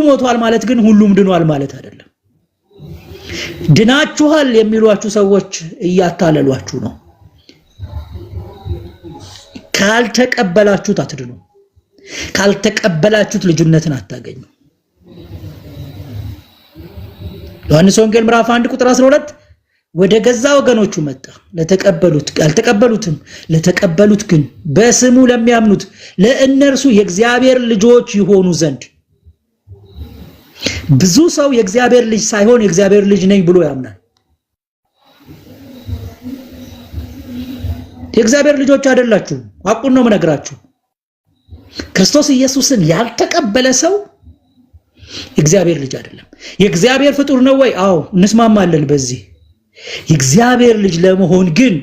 ሞቷል ማለት ግን ሁሉም ድኗል ማለት አይደለም። ድናችኋል የሚሏችሁ ሰዎች እያታለሏችሁ ነው። ካልተቀበላችሁት አትድኑ። ካልተቀበላችሁት ልጅነትን አታገኙ። ዮሐንስ ወንጌል ምዕራፍ 1 ቁጥር 12 ወደ ገዛ ወገኖቹ መጣ፣ ለተቀበሉት አልተቀበሉትም፣ ለተቀበሉት ግን በስሙ ለሚያምኑት ለእነርሱ የእግዚአብሔር ልጆች ይሆኑ ዘንድ። ብዙ ሰው የእግዚአብሔር ልጅ ሳይሆን የእግዚአብሔር ልጅ ነኝ ብሎ ያምናል። የእግዚአብሔር ልጆች አይደላችሁም። ሐቁን ነው የምነግራችሁ። ክርስቶስ ኢየሱስን ያልተቀበለ ሰው የእግዚአብሔር ልጅ አይደለም። የእግዚአብሔር ፍጡር ነው ወይ? አዎ እንስማማለን በዚህ። የእግዚአብሔር ልጅ ለመሆን ግን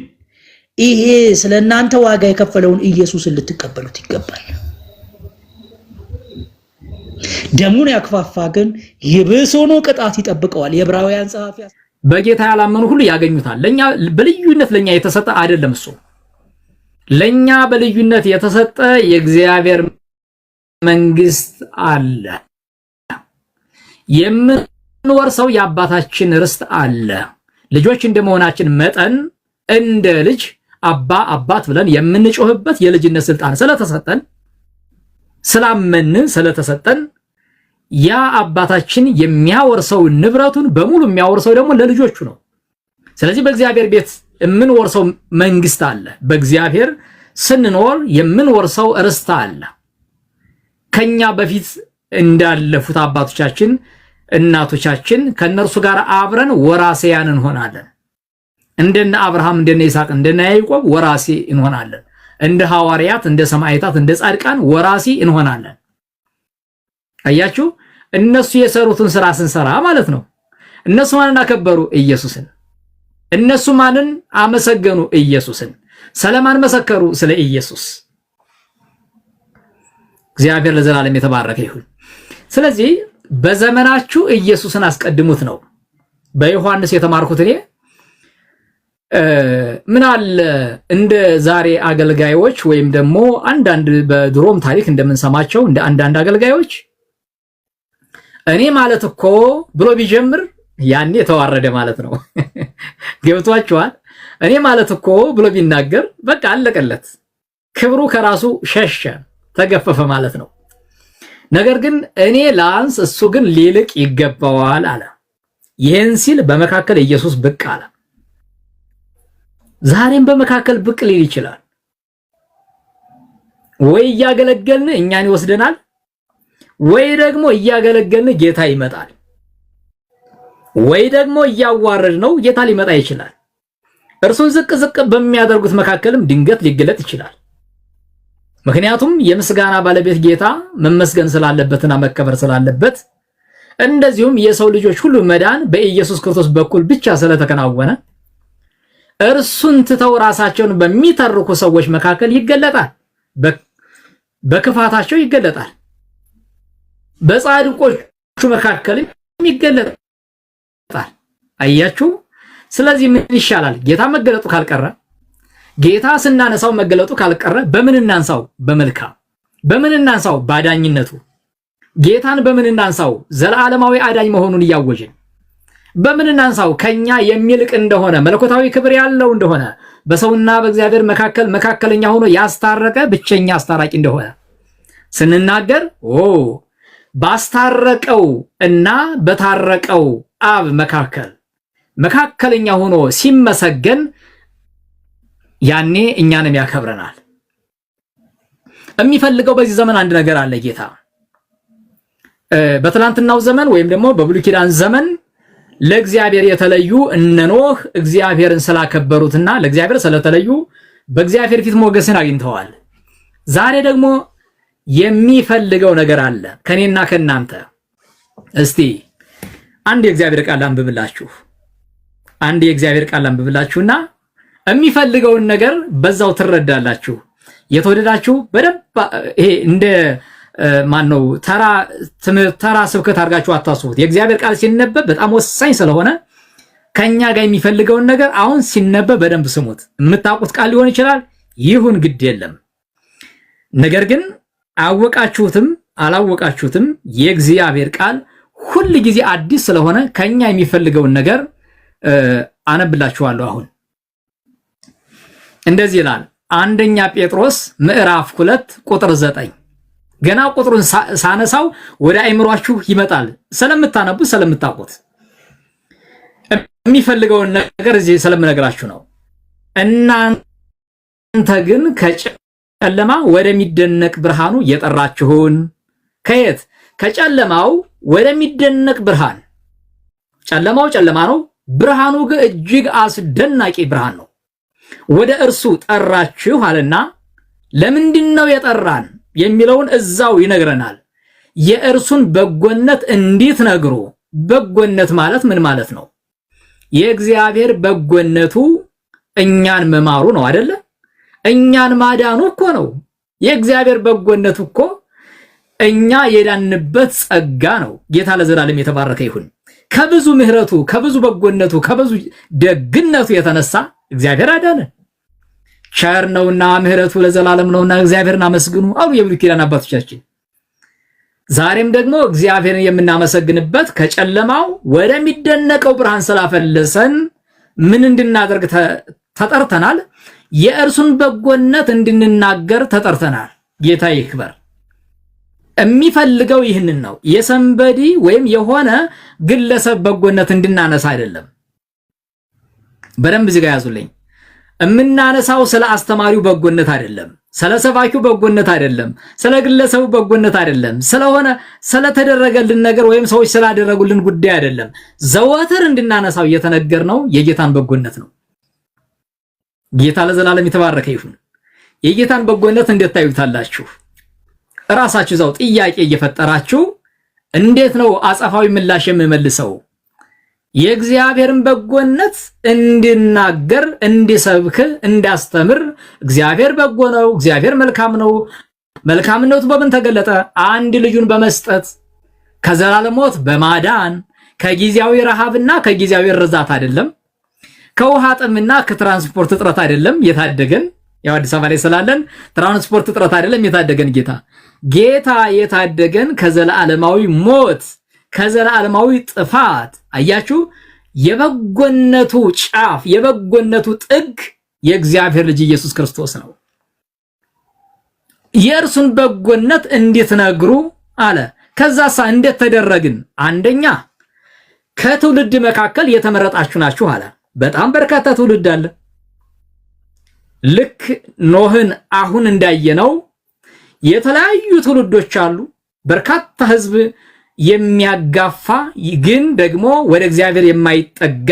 ይሄ ስለናንተ ዋጋ የከፈለውን ኢየሱስን ልትቀበሉት ይገባል። ደሙን ያክፋፋ ግን ይብሶኑ ቅጣት ይጠብቀዋል። የዕብራውያን ጸሐፊ በጌታ ያላመኑ ሁሉ ያገኙታል። ለኛ በልዩነት ለኛ የተሰጠ አይደለም እሱ። ለኛ በልዩነት የተሰጠ የእግዚአብሔር መንግስት አለ። የምንወርሰው የአባታችን ርስት አለ። ልጆች እንደመሆናችን መጠን እንደ ልጅ አባ አባት ብለን የምንጮህበት የልጅነት ስልጣን ስለተሰጠን ስላመን ስለተሰጠን ያ አባታችን የሚያወርሰው ንብረቱን በሙሉ የሚያወርሰው ደግሞ ለልጆቹ ነው። ስለዚህ በእግዚአብሔር ቤት የምንወርሰው መንግስት አለ። በእግዚአብሔር ስንኖር የምንወርሰው ርስት አለ። ከኛ በፊት እንዳለፉት አባቶቻችን እናቶቻችን ከነርሱ ጋር አብረን ወራሴያን እንሆናለን። እንደነ አብርሃም እንደነ ይስሐቅ እንደነ ያዕቆብ ወራሴ እንሆናለን። እንደ ሐዋርያት እንደ ሰማዕታት እንደ ጻድቃን ወራሲ እንሆናለን። አያችሁ፣ እነሱ የሰሩትን ስራ ስንሰራ ማለት ነው። እነሱ ማንን አከበሩ? ኢየሱስን። እነሱ ማንን አመሰገኑ? ኢየሱስን። ስለማን መሰከሩ? ስለ ኢየሱስ። እግዚአብሔር ለዘላለም የተባረከ ይሁን። ስለዚህ በዘመናችሁ ኢየሱስን አስቀድሙት ነው በዮሐንስ የተማርኩት እኔ። ምን አለ እንደ ዛሬ አገልጋዮች ወይም ደግሞ አንዳንድ በድሮም ታሪክ እንደምንሰማቸው እንደ አንዳንድ አገልጋዮች እኔ ማለት እኮ ብሎ ቢጀምር ያኔ ተዋረደ ማለት ነው። ገብቷችኋል? እኔ ማለት እኮ ብሎ ቢናገር በቃ አለቀለት። ክብሩ ከራሱ ሸሸ፣ ተገፈፈ ማለት ነው። ነገር ግን እኔ ላንስ እሱ ግን ሊልቅ ይገባዋል አለ። ይህን ሲል በመካከል ኢየሱስ ብቅ አለ። ዛሬም በመካከል ብቅ ሊል ይችላል። ወይ እያገለገልን እኛን ይወስደናል፣ ወይ ደግሞ እያገለገልን ጌታ ይመጣል፣ ወይ ደግሞ እያዋረድ ነው ጌታ ሊመጣ ይችላል። እርሱን ዝቅ ዝቅ በሚያደርጉት መካከልም ድንገት ሊገለጥ ይችላል። ምክንያቱም የምስጋና ባለቤት ጌታ መመስገን ስላለበትና መከበር ስላለበት፣ እንደዚሁም የሰው ልጆች ሁሉ መዳን በኢየሱስ ክርስቶስ በኩል ብቻ ስለተከናወነ እርሱን ትተው ራሳቸውን በሚተርኩ ሰዎች መካከል ይገለጣል። በክፋታቸው ይገለጣል። በጻድቆቹ መካከልም ይገለጣል። አያችሁ። ስለዚህ ምን ይሻላል? ጌታ መገለጡ ካልቀረ፣ ጌታ ስናነሳው መገለጡ ካልቀረ በምን እናንሳው? በመልካም። በምን እናንሳው? ባዳኝነቱ። ጌታን በምን እናንሳው? ዘላለማዊ አዳኝ መሆኑን እያወጅን በምን እናንሳው? ከኛ የሚልቅ እንደሆነ መለኮታዊ ክብር ያለው እንደሆነ በሰውና በእግዚአብሔር መካከል መካከለኛ ሆኖ ያስታረቀ ብቸኛ አስታራቂ እንደሆነ ስንናገር ባስታረቀው እና በታረቀው አብ መካከለኛ ሆኖ ሲመሰገን ያኔ እኛንም ያከብረናል። የሚፈልገው በዚህ ዘመን አንድ ነገር አለ ጌታ። በትላንትናው ዘመን ወይም ደግሞ በብሉይ ኪዳን ዘመን ለእግዚአብሔር የተለዩ እነ ኖህ እግዚአብሔርን ስላከበሩትና ለእግዚአብሔር ስለተለዩ በእግዚአብሔር ፊት ሞገስን አግኝተዋል። ዛሬ ደግሞ የሚፈልገው ነገር አለ ከኔና ከናንተ። እስቲ አንድ የእግዚአብሔር ቃል አንብብላችሁና የሚፈልገውን ነገር በዛው ትረዳላችሁ። የተወደዳችሁ በደንብ ይሄ እንደ ማነው ተራ ስብከት አድርጋችሁ አታስቡት። የእግዚአብሔር ቃል ሲነበብ በጣም ወሳኝ ስለሆነ ከኛ ጋር የሚፈልገውን ነገር አሁን ሲነበብ በደንብ ስሙት። የምታውቁት ቃል ሊሆን ይችላል፣ ይሁን ግድ የለም። ነገር ግን አወቃችሁትም አላወቃችሁትም? የእግዚአብሔር ቃል ሁል ጊዜ አዲስ ስለሆነ ከኛ የሚፈልገውን ነገር አነብላችኋለሁ። አሁን እንደዚህ ይላል አንደኛ ጴጥሮስ ምዕራፍ 2 ቁጥር 9። ገና ቁጥሩን ሳነሳው ወደ አይምሯችሁ ይመጣል ስለምታነቡ ስለምታውቁት የሚፈልገውን ነገር እዚህ ስለምነግራችሁ ነው። እናንተ ግን ከጨለማ ወደሚደነቅ ብርሃኑ የጠራችሁን ከየት ከጨለማው ወደሚደነቅ ብርሃን። ጨለማው ጨለማ ነው፣ ብርሃኑ ግን እጅግ አስደናቂ ብርሃን ነው። ወደ እርሱ ጠራችሁ አለና ለምንድነው የጠራን የሚለውን እዛው ይነግረናል። የእርሱን በጎነት እንድትነግሩ። በጎነት ማለት ምን ማለት ነው? የእግዚአብሔር በጎነቱ እኛን መማሩ ነው አይደለ? እኛን ማዳኑ እኮ ነው። የእግዚአብሔር በጎነቱ እኮ እኛ የዳንበት ጸጋ ነው። ጌታ ለዘላለም የተባረከ ይሁን። ከብዙ ምህረቱ፣ ከብዙ በጎነቱ፣ ከብዙ ደግነቱ የተነሳ እግዚአብሔር አዳነን። ቸር ነውና ምህረቱ ለዘላለም ነውና እግዚአብሔርን አመስግኑ አሉ የብሉይ ኪዳን አባቶቻችን። ዛሬም ደግሞ እግዚአብሔርን የምናመሰግንበት ከጨለማው ወደሚደነቀው ብርሃን ስላፈለሰን ምን እንድናደርግ ተጠርተናል? የእርሱን በጎነት እንድንናገር ተጠርተናል። ጌታ ይክበር። የሚፈልገው ይህንን ነው። የሰንበዲ ወይም የሆነ ግለሰብ በጎነት እንድናነሳ አይደለም። በደንብ እዚህ ጋር ያዙልኝ። የምናነሳው ስለ አስተማሪው በጎነት አይደለም፣ ስለ ሰባኪው በጎነት አይደለም፣ ስለ ግለሰቡ በጎነት አይደለም፣ ስለሆነ ስለተደረገልን ነገር ወይም ሰዎች ስላደረጉልን ጉዳይ አይደለም። ዘወትር እንድናነሳው እየተነገርነው የጌታን በጎነት ነው። ጌታ ለዘላለም የተባረከ ይሁን። የጌታን በጎነት እንዴት ታዩታላችሁ? ራሳችሁ ዛው ጥያቄ እየፈጠራችሁ እንዴት ነው አጸፋዊ ምላሽ የምመልሰው? የእግዚአብሔርን በጎነት እንድናገር፣ እንድሰብክ፣ እንዳስተምር። እግዚአብሔር በጎ ነው፣ እግዚአብሔር መልካም ነው። መልካምነቱ በምን ተገለጠ? አንድ ልጁን በመስጠት ከዘላለም ሞት በማዳን ከጊዜያዊ ረሃብና ከጊዜያዊ ርዛት አይደለም፣ ከውሃ ጥምና ከትራንስፖርት እጥረት አይደለም የታደገን። ያው አዲስ አበባ ላይ ስላለን ትራንስፖርት እጥረት አይደለም የታደገን ጌታ የታደገን ከዘላለማዊ ሞት ከዘላለማዊ ጥፋት። አያችሁ፣ የበጎነቱ ጫፍ የበጎነቱ ጥግ የእግዚአብሔር ልጅ ኢየሱስ ክርስቶስ ነው። የእርሱን በጎነት እንድትነግሩ አለ። ከዛሳ እንዴት ተደረግን? አንደኛ ከትውልድ መካከል የተመረጣችሁ ናችሁ አለ። በጣም በርካታ ትውልድ አለ። ልክ ኖህን አሁን እንዳየነው የተለያዩ ትውልዶች አሉ። በርካታ ህዝብ የሚያጋፋ ግን ደግሞ ወደ እግዚአብሔር የማይጠጋ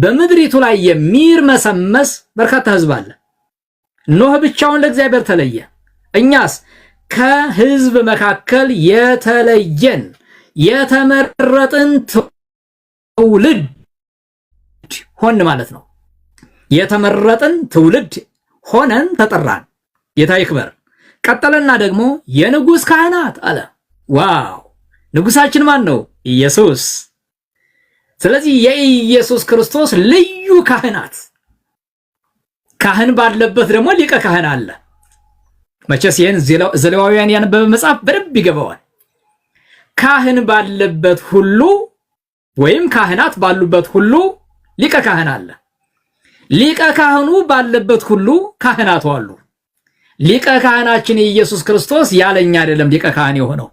በምድሪቱ ላይ የሚርመሰመስ በርካታ ህዝብ አለ። ኖህ ብቻውን ለእግዚአብሔር ተለየ። እኛስ ከህዝብ መካከል የተለየን የተመረጥን ትውልድ ሆን ማለት ነው። የተመረጥን ትውልድ ሆነን ተጠራን። ጌታ ይክበር። ቀጠለና ደግሞ የንጉስ ካህናት አለ። ዋው! ንጉሳችን ማን ነው? ኢየሱስ። ስለዚህ የኢየሱስ ክርስቶስ ልዩ ካህናት። ካህን ባለበት ደግሞ ሊቀ ካህን አለ። መቼስ ይህን ዘሌዋውያን ያነበበ መጽሐፍ በደንብ ይገባዋል። ካህን ባለበት ሁሉ ወይም ካህናት ባሉበት ሁሉ ሊቀ ካህን አለ። ሊቀ ካህኑ ባለበት ሁሉ ካህናቱ አሉ። ሊቀ ካህናችን ኢየሱስ ክርስቶስ ያለኛ አይደለም ሊቀ ካህን የሆነው።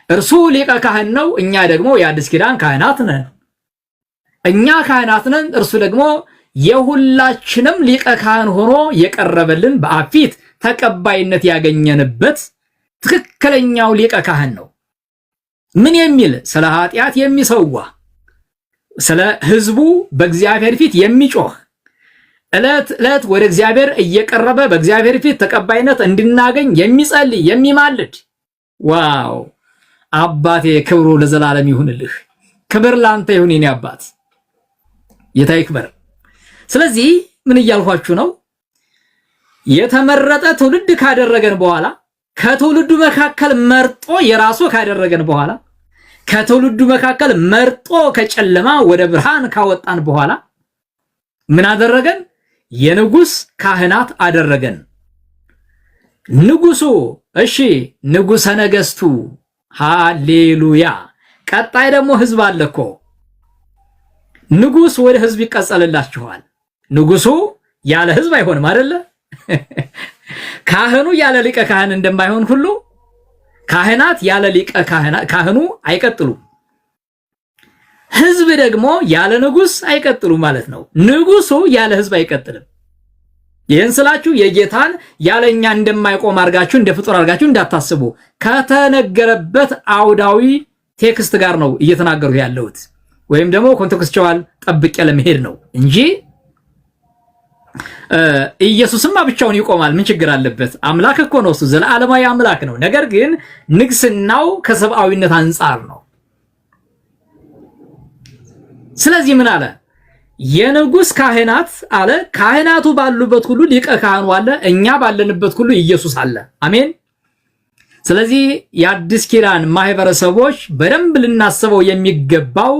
እርሱ ሊቀ ካህን ነው፣ እኛ ደግሞ የአዲስ ኪዳን ካህናት ነን። እኛ ካህናት ነን፣ እርሱ ደግሞ የሁላችንም ሊቀ ካህን ሆኖ የቀረበልን በአብ ፊት ተቀባይነት ያገኘንበት ትክክለኛው ሊቀ ካህን ነው። ምን የሚል? ስለ ኃጢአት የሚሰዋ፣ ስለ ህዝቡ በእግዚአብሔር ፊት የሚጮህ፣ ዕለት ዕለት ወደ እግዚአብሔር እየቀረበ በእግዚአብሔር ፊት ተቀባይነት እንድናገኝ የሚጸልይ የሚማልድ። ዋው! አባቴ ክብሩ ለዘላለም ይሁንልህ። ክብር ላንተ ይሁን የኔ አባት፣ ጌታ ይክበር። ስለዚህ ምን እያልኳችሁ ነው? የተመረጠ ትውልድ ካደረገን በኋላ ከትውልዱ መካከል መርጦ የራሱ ካደረገን በኋላ ከትውልዱ መካከል መርጦ ከጨለማ ወደ ብርሃን ካወጣን በኋላ ምን አደረገን? የንጉስ ካህናት አደረገን። ንጉሱ እሺ ንጉሰ ነገስቱ ሃሌሉያ። ቀጣይ ደግሞ ህዝብ አለኮ። ንጉስ ወደ ህዝብ ይቀጸልላችኋል። ንጉሱ ያለ ህዝብ አይሆንም አይደለ? ካህኑ ያለ ሊቀ ካህን እንደማይሆን ሁሉ ካህናት ያለ ሊቀ ካህኑ አይቀጥሉም። ህዝብ ደግሞ ያለ ንጉስ አይቀጥሉም ማለት ነው። ንጉሱ ያለ ህዝብ አይቀጥልም። ይህን ስላችሁ የጌታን ያለኛ እንደማይቆም አርጋችሁ እንደ ፍጡር አርጋችሁ እንዳታስቡ። ከተነገረበት አውዳዊ ቴክስት ጋር ነው እየተናገሩ ያለሁት፣ ወይም ደግሞ ኮንቴክስቹዋል ጠብቄ ለመሄድ ነው እንጂ ኢየሱስማ ብቻውን ይቆማል። ምን ችግር አለበት? አምላክ እኮ ነው እሱ፣ ዘላለማዊ አምላክ ነው። ነገር ግን ንግስናው ከሰብአዊነት አንጻር ነው። ስለዚህ ምን አለ? የንጉስ ካህናት አለ። ካህናቱ ባሉበት ሁሉ ሊቀ ካህኑ አለ፣ እኛ ባለንበት ሁሉ ኢየሱስ አለ። አሜን። ስለዚህ የአዲስ ኪዳን ማህበረሰቦች በደንብ ልናስበው የሚገባው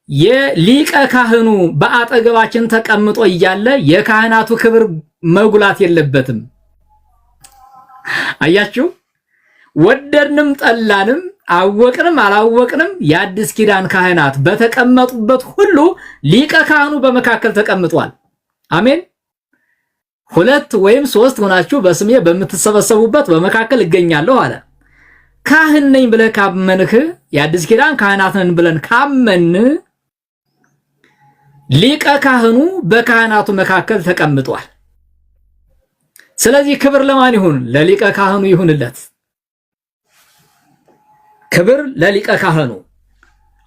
የሊቀ ካህኑ በአጠገባችን ተቀምጦ እያለ የካህናቱ ክብር መጉላት የለበትም። አያችሁ፣ ወደድንም ጠላንም አወቅንም አላወቅንም የአዲስ ኪዳን ካህናት በተቀመጡበት ሁሉ ሊቀ ካህኑ በመካከል ተቀምጧል። አሜን። 2 ወይም 3 ሆናችሁ በስሜ በምትሰበሰቡበት በመካከል እገኛለሁ አለ። ካህን ነኝ ብለህ ካመንህ፣ የአዲስ ኪዳን ካህናት ነን ብለን ካመን፣ ሊቀ ካህኑ በካህናቱ መካከል ተቀምጧል። ስለዚህ ክብር ለማን ይሁን? ለሊቀ ካህኑ ይሁንለት። ክብር ለሊቀ ካህኑ፣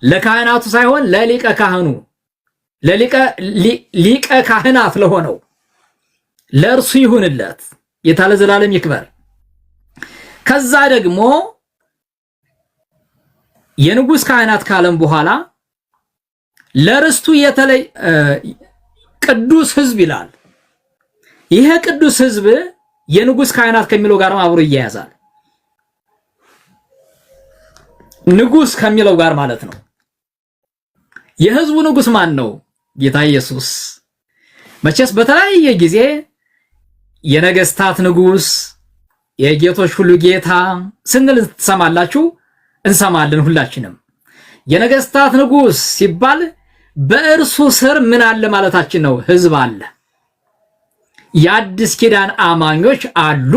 ለካህናቱ ሳይሆን ለሊቀ ካህኑ፣ ሊቀ ካህናት ለሆነው ለእርሱ ይሁንለት። የታለ ዘላለም ይክበር። ከዛ ደግሞ የንጉስ ካህናት ካለም በኋላ ለርስቱ የተለየ ቅዱስ ህዝብ ይላል። ይሄ ቅዱስ ህዝብ የንጉስ ካህናት ከሚለው ጋር አብሮ ይያያዛል። ንጉስ ከሚለው ጋር ማለት ነው። የህዝቡ ንጉስ ማን ነው? ጌታ ኢየሱስ። መቼስ በተለያየ ጊዜ የነገስታት ንጉስ፣ የጌቶች ሁሉ ጌታ ስንል ትሰማላችሁ፣ እንሰማለን ሁላችንም። የነገስታት ንጉስ ሲባል በእርሱ ስር ምን አለ ማለታችን ነው? ህዝብ አለ። የአዲስ ኪዳን አማኞች አሉ።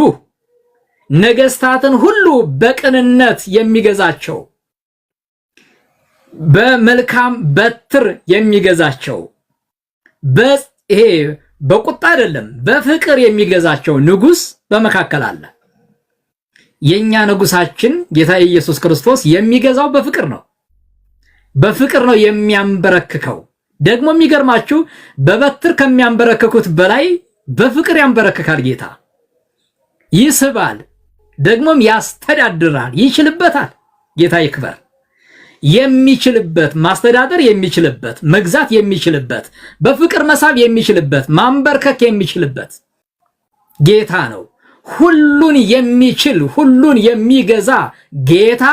ነገስታትን ሁሉ በቅንነት የሚገዛቸው፣ በመልካም በትር የሚገዛቸው፣ ይሄ በቁጣ አይደለም በፍቅር የሚገዛቸው ንጉስ በመካከል አለ። የኛ ንጉሳችን ጌታ ኢየሱስ ክርስቶስ የሚገዛው በፍቅር ነው። በፍቅር ነው የሚያንበረክከው። ደግሞ የሚገርማችሁ በበትር ከሚያንበረክኩት በላይ በፍቅር ያንበረክካል ጌታ። ይስባል፣ ደግሞም ያስተዳድራል፣ ይችልበታል። ጌታ ይክበር። የሚችልበት ማስተዳደር የሚችልበት መግዛት የሚችልበት በፍቅር መሳብ የሚችልበት ማንበርከክ የሚችልበት ጌታ ነው። ሁሉን የሚችል ሁሉን የሚገዛ ጌታ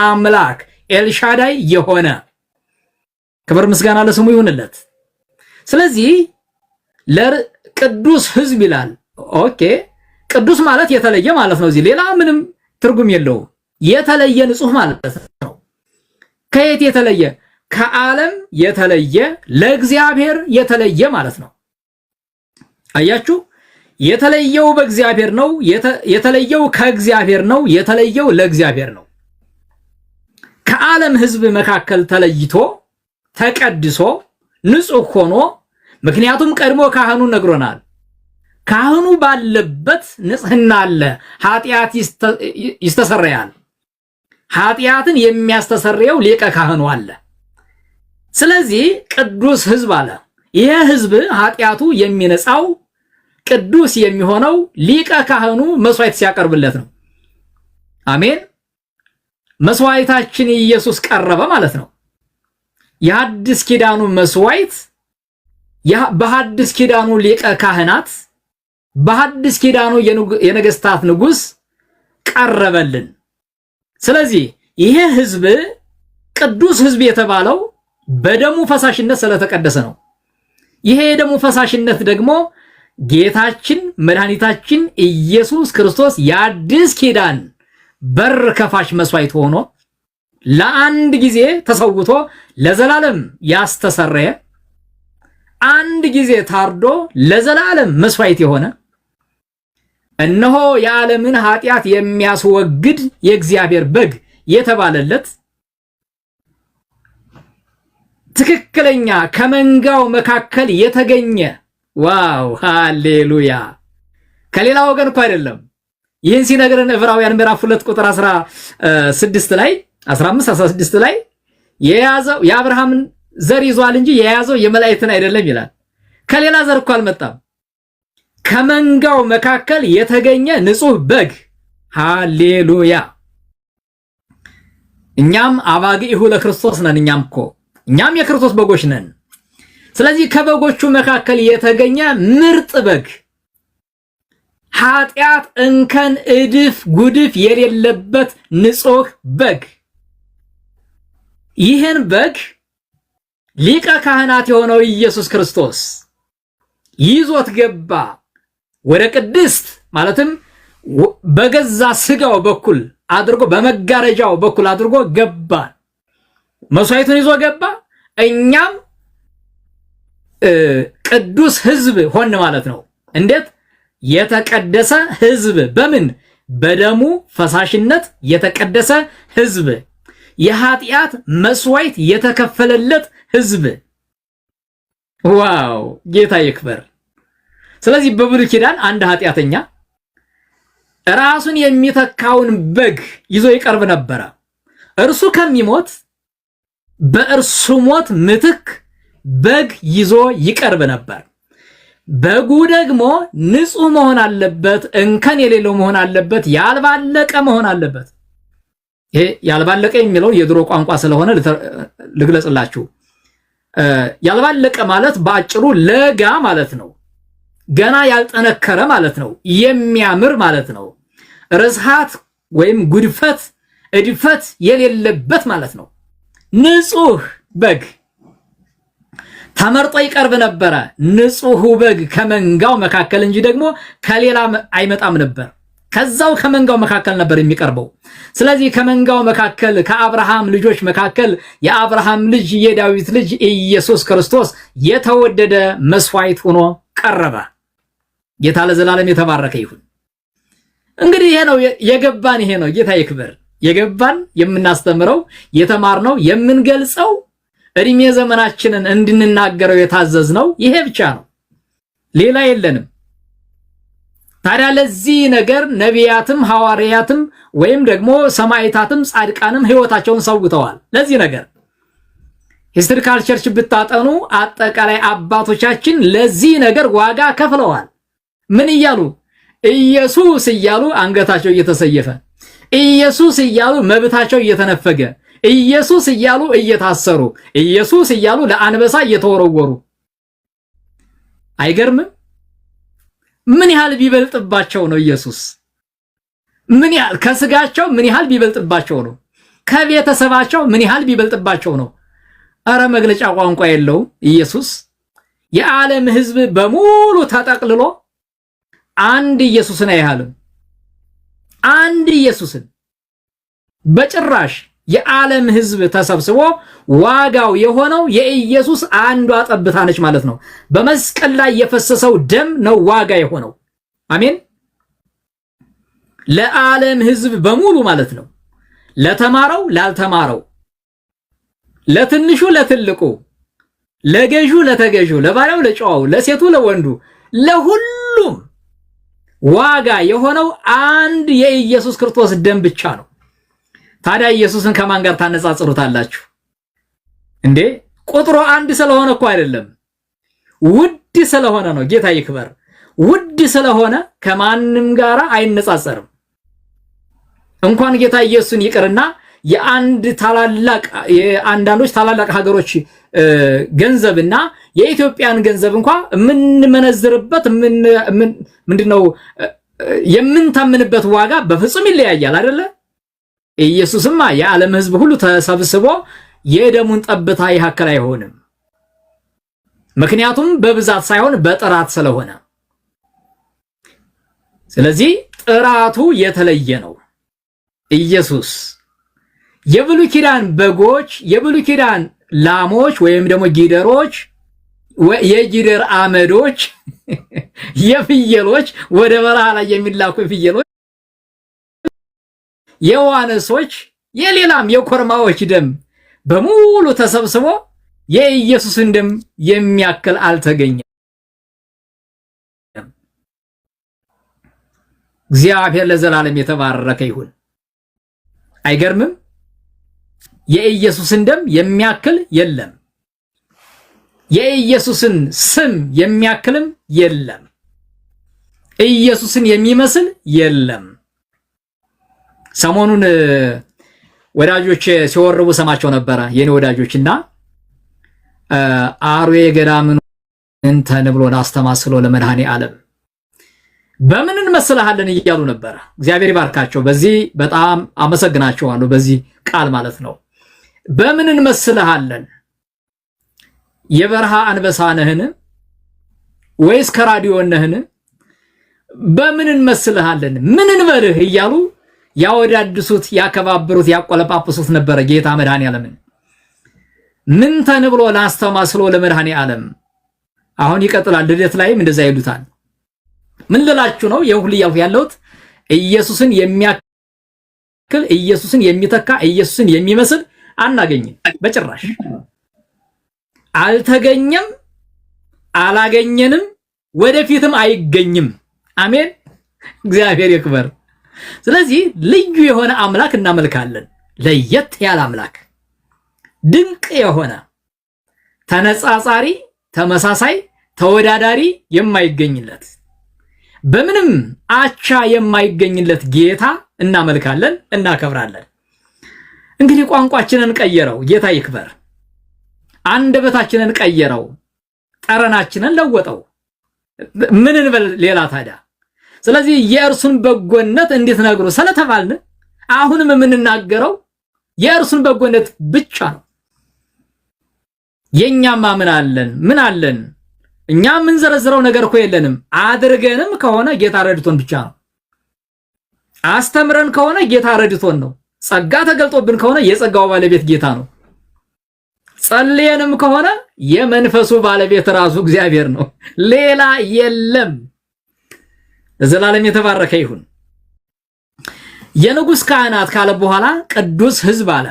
አምላክ ኤልሻዳይ የሆነ ክብር ምስጋና ለስሙ ይሁንለት። ስለዚህ ለቅዱስ ህዝብ ይላል። ኦኬ፣ ቅዱስ ማለት የተለየ ማለት ነው። እዚህ ሌላ ምንም ትርጉም የለውም። የተለየ ንጹህ ማለት ነው። ከየት የተለየ? ከዓለም የተለየ፣ ለእግዚአብሔር የተለየ ማለት ነው። አያችሁ፣ የተለየው በእግዚአብሔር ነው። የተለየው ከእግዚአብሔር ነው። የተለየው ለእግዚአብሔር ነው። ከዓለም ህዝብ መካከል ተለይቶ ተቀድሶ ንጹህ ሆኖ፣ ምክንያቱም ቀድሞ ካህኑ ነግሮናል። ካህኑ ባለበት ንጽህና አለ፣ ኃጢአት ይስተሰረያል። ኃጢአትን የሚያስተሰርየው ሊቀ ካህኑ አለ። ስለዚህ ቅዱስ ህዝብ አለ። ይሄ ህዝብ ኃጢአቱ የሚነጻው ቅዱስ የሚሆነው ሊቀ ካህኑ መስዋዕት ሲያቀርብለት ነው። አሜን። መስዋዕታችን ኢየሱስ ቀረበ ማለት ነው። የሐዲስ ኪዳኑ መስዋዕት በሐዲስ ኪዳኑ ሊቀ ካህናት በሐዲስ ኪዳኑ የነገስታት ንጉስ ቀረበልን። ስለዚህ ይሄ ህዝብ ቅዱስ ህዝብ የተባለው በደሙ ፈሳሽነት ስለተቀደሰ ነው። ይሄ የደሙ ፈሳሽነት ደግሞ ጌታችን መድኃኒታችን ኢየሱስ ክርስቶስ የአዲስ ኪዳን በር ከፋሽ መስዋዕት ሆኖ ለአንድ ጊዜ ተሰውቶ ለዘላለም ያስተሰረየ አንድ ጊዜ ታርዶ ለዘላለም መስዋዕት የሆነ እነሆ የዓለምን ኃጢአት የሚያስወግድ የእግዚአብሔር በግ የተባለለት ትክክለኛ ከመንጋው መካከል የተገኘ ዋው ሃሌሉያ ከሌላ ወገን እኮ አይደለም። ይህን ሲነግረን ዕብራውያን ምዕራፍ 2 ቁጥር 16 ላይ 15 16 ላይ የያዘው የአብርሃምን ዘር ይዟል እንጂ የያዘው የመላእክትን አይደለም ይላል። ከሌላ ዘር እኮ አልመጣም። ከመንጋው መካከል የተገኘ ንጹህ በግ ሃሌሉያ። እኛም አባግዒሁ ለክርስቶስ ነን። እኛም የክርስቶስ በጎች ነን። ስለዚህ ከበጎቹ መካከል የተገኘ ምርጥ በግ ኃጢአት እንከን እድፍ ጉድፍ የሌለበት ንጹህ በግ ይህን በግ ሊቀ ካህናት የሆነው ኢየሱስ ክርስቶስ ይዞት ገባ ወደ ቅድስት ማለትም በገዛ ስጋው በኩል አድርጎ በመጋረጃው በኩል አድርጎ ገባ። መስዋዕቱን ይዞ ገባ። እኛም ቅዱስ ሕዝብ ሆነ ማለት ነው። እንዴት? የተቀደሰ ሕዝብ በምን? በደሙ ፈሳሽነት የተቀደሰ ሕዝብ፣ የኃጢአት መስዋዕት የተከፈለለት ሕዝብ። ዋው ጌታ ይክበር። ስለዚህ በብሉይ ኪዳን አንድ ኃጢአተኛ ራሱን የሚተካውን በግ ይዞ ይቀርብ ነበረ። እርሱ ከሚሞት በእርሱ ሞት ምትክ በግ ይዞ ይቀርብ ነበር። በጉ ደግሞ ንጹህ መሆን አለበት፣ እንከን የሌለው መሆን አለበት፣ ያልባለቀ መሆን አለበት። ይሄ ያልባለቀ የሚለው የድሮ ቋንቋ ስለሆነ ልግለጽላችሁ። ያልባለቀ ማለት በአጭሩ ለጋ ማለት ነው። ገና ያልጠነከረ ማለት ነው። የሚያምር ማለት ነው። ርዝሃት ወይም ጉድፈት እድፈት የሌለበት ማለት ነው። ንጹህ በግ ተመርጦ ይቀርብ ነበረ። ንጹህ በግ ከመንጋው መካከል እንጂ ደግሞ ከሌላ አይመጣም ነበር። ከዛው ከመንጋው መካከል ነበር የሚቀርበው። ስለዚህ ከመንጋው መካከል ከአብርሃም ልጆች መካከል የአብርሃም ልጅ የዳዊት ልጅ ኢየሱስ ክርስቶስ የተወደደ መስዋዕት ሆኖ ቀረበ። ጌታ ለዘላለም የተባረከ ይሁን። እንግዲህ ይሄ ነው የገባን፣ ይሄ ነው ጌታ ይክበር። የገባን የምናስተምረው የተማርነው የምንገልጸው እድሜ ዘመናችንን እንድንናገረው የታዘዝነው ይሄ ብቻ ነው፣ ሌላ የለንም። ታዲያ ለዚህ ነገር ነቢያትም ሐዋርያትም ወይም ደግሞ ሰማዕታትም ጻድቃንም ሕይወታቸውን ሰውተዋል። ለዚህ ነገር ሂስቶሪካል ቸርች ብታጠኑ አጠቃላይ አባቶቻችን ለዚህ ነገር ዋጋ ከፍለዋል። ምን እያሉ? ኢየሱስ እያሉ አንገታቸው እየተሰየፈ፣ ኢየሱስ እያሉ መብታቸው እየተነፈገ፣ ኢየሱስ እያሉ እየታሰሩ፣ ኢየሱስ እያሉ ለአንበሳ እየተወረወሩ። አይገርምም? ምን ያህል ቢበልጥባቸው ነው ኢየሱስ? ምን ያህል ከስጋቸው ምን ያህል ቢበልጥባቸው ነው? ከቤተሰባቸው ምን ያህል ቢበልጥባቸው ነው? አረ መግለጫ ቋንቋ የለውም ኢየሱስ። የዓለም ሕዝብ በሙሉ ተጠቅልሎ አንድ ኢየሱስን አይሃልም። አንድ ኢየሱስን በጭራሽ። የዓለም ሕዝብ ተሰብስቦ ዋጋው የሆነው የኢየሱስ አንዷ ጠብታ ነች ማለት ነው። በመስቀል ላይ የፈሰሰው ደም ነው ዋጋ የሆነው። አሜን። ለዓለም ሕዝብ በሙሉ ማለት ነው። ለተማረው፣ ላልተማረው፣ ለትንሹ፣ ለትልቁ፣ ለገዡ፣ ለተገዡ፣ ለባሪያው፣ ለጨዋው፣ ለሴቱ፣ ለወንዱ፣ ለሁሉም ዋጋ የሆነው አንድ የኢየሱስ ክርስቶስ ደም ብቻ ነው። ታዲያ ኢየሱስን ከማን ጋር ታነጻጽሩታላችሁ እንዴ? ቁጥሩ አንድ ስለሆነ እኮ አይደለም፣ ውድ ስለሆነ ነው። ጌታ ይክበር። ውድ ስለሆነ ከማንም ጋር አይነጻጸርም። እንኳን ጌታ ኢየሱስን ይቅርና የአንዳንዶች ታላላቅ ሀገሮች ገንዘብና የኢትዮጵያን ገንዘብ እንኳን የምንመነዝርበት ምንድነው የምንተምንበት ዋጋ በፍጹም ይለያያል አይደለ? ኢየሱስማ የዓለም ሕዝብ ሁሉ ተሰብስቦ የደሙን ጠብታ ያክል አይሆንም። ምክንያቱም በብዛት ሳይሆን በጥራት ስለሆነ ስለዚህ ጥራቱ የተለየ ነው። ኢየሱስ የብሉይ ኪዳን በጎች፣ የብሉይ ኪዳን ላሞች ወይም ደግሞ ጊደሮች፣ የጊደር አመዶች፣ የፍየሎች ወደ በረሃ ላይ የሚላኩ ፍየሎች፣ የዋነሶች፣ የሌላም የኮርማዎች ደም በሙሉ ተሰብስቦ የኢየሱስን ደም የሚያክል አልተገኘም። እግዚአብሔር ለዘላለም የተባረከ ይሁን። አይገርምም? የኢየሱስን ደም የሚያክል የለም። የኢየሱስን ስም የሚያክልም የለም። ኢየሱስን የሚመስል የለም። ሰሞኑን ወዳጆች ሲወርቡ ሰማቸው ነበረ የኔ ወዳጆችና አርዌ ገዳምን እንተን ብሎን አስተማስሎ ለመድኃኔ ዓለም በምን እንመስልሃለን እያሉ ነበረ። እግዚአብሔር ይባርካቸው። በዚህ በጣም አመሰግናቸዋለሁ። በዚህ ቃል ማለት ነው። በምን እንመስልሃለን? የበረሃ አንበሳ ነህን ወይስ ከራዲዮ ነህን? በምን እንመስልሃለን? ምን እንበልህ እያሉ ያወዳድሱት፣ ያከባብሩት፣ ያቆለጳጵሱት ነበረ ጌታ መድኃኔ ዓለምን። ምን ተንብሎ ላስተማስሎ ለመድኃኔ ዓለም። አሁን ይቀጥላል። ልደት ላይም እንደዛ ይሉታል። ምን ልላችሁ ነው? የሁሉ ያለሁት ኢየሱስን የሚያክል፣ ኢየሱስን የሚተካ፣ ኢየሱስን የሚመስል አናገኝም። በጭራሽ አልተገኘም፣ አላገኘንም፣ ወደፊትም አይገኝም። አሜን። እግዚአብሔር ይክበር። ስለዚህ ልዩ የሆነ አምላክ እናመልካለን። ለየት ያለ አምላክ፣ ድንቅ የሆነ ተነጻጻሪ፣ ተመሳሳይ፣ ተወዳዳሪ የማይገኝለት፣ በምንም አቻ የማይገኝለት ጌታ እናመልካለን፣ እናከብራለን። እንግዲህ ቋንቋችንን ቀየረው፣ ጌታ ይክበር። አንደበታችንን ቀየረው፣ ጠረናችንን ለወጠው። ምን እንበል ሌላ ታዲያ? ስለዚህ የእርሱን በጎነት እንድትነግሩ ስለተባልን አሁንም የምንናገረው የእርሱን በጎነት ብቻ ነው። የኛማ ምን አለን? ምን አለን? እኛ የምንዘረዝረው ነገር እኮ የለንም። አድርገንም ከሆነ ጌታ ረድቶን ብቻ ነው። አስተምረን ከሆነ ጌታ ረድቶን ነው። ጸጋ ተገልጦብን ከሆነ የጸጋው ባለቤት ጌታ ነው። ጸልየንም ከሆነ የመንፈሱ ባለቤት ራሱ እግዚአብሔር ነው። ሌላ የለም። ለዘላለም የተባረከ ይሁን። የንጉሥ ካህናት ካለ በኋላ ቅዱስ ሕዝብ አለ።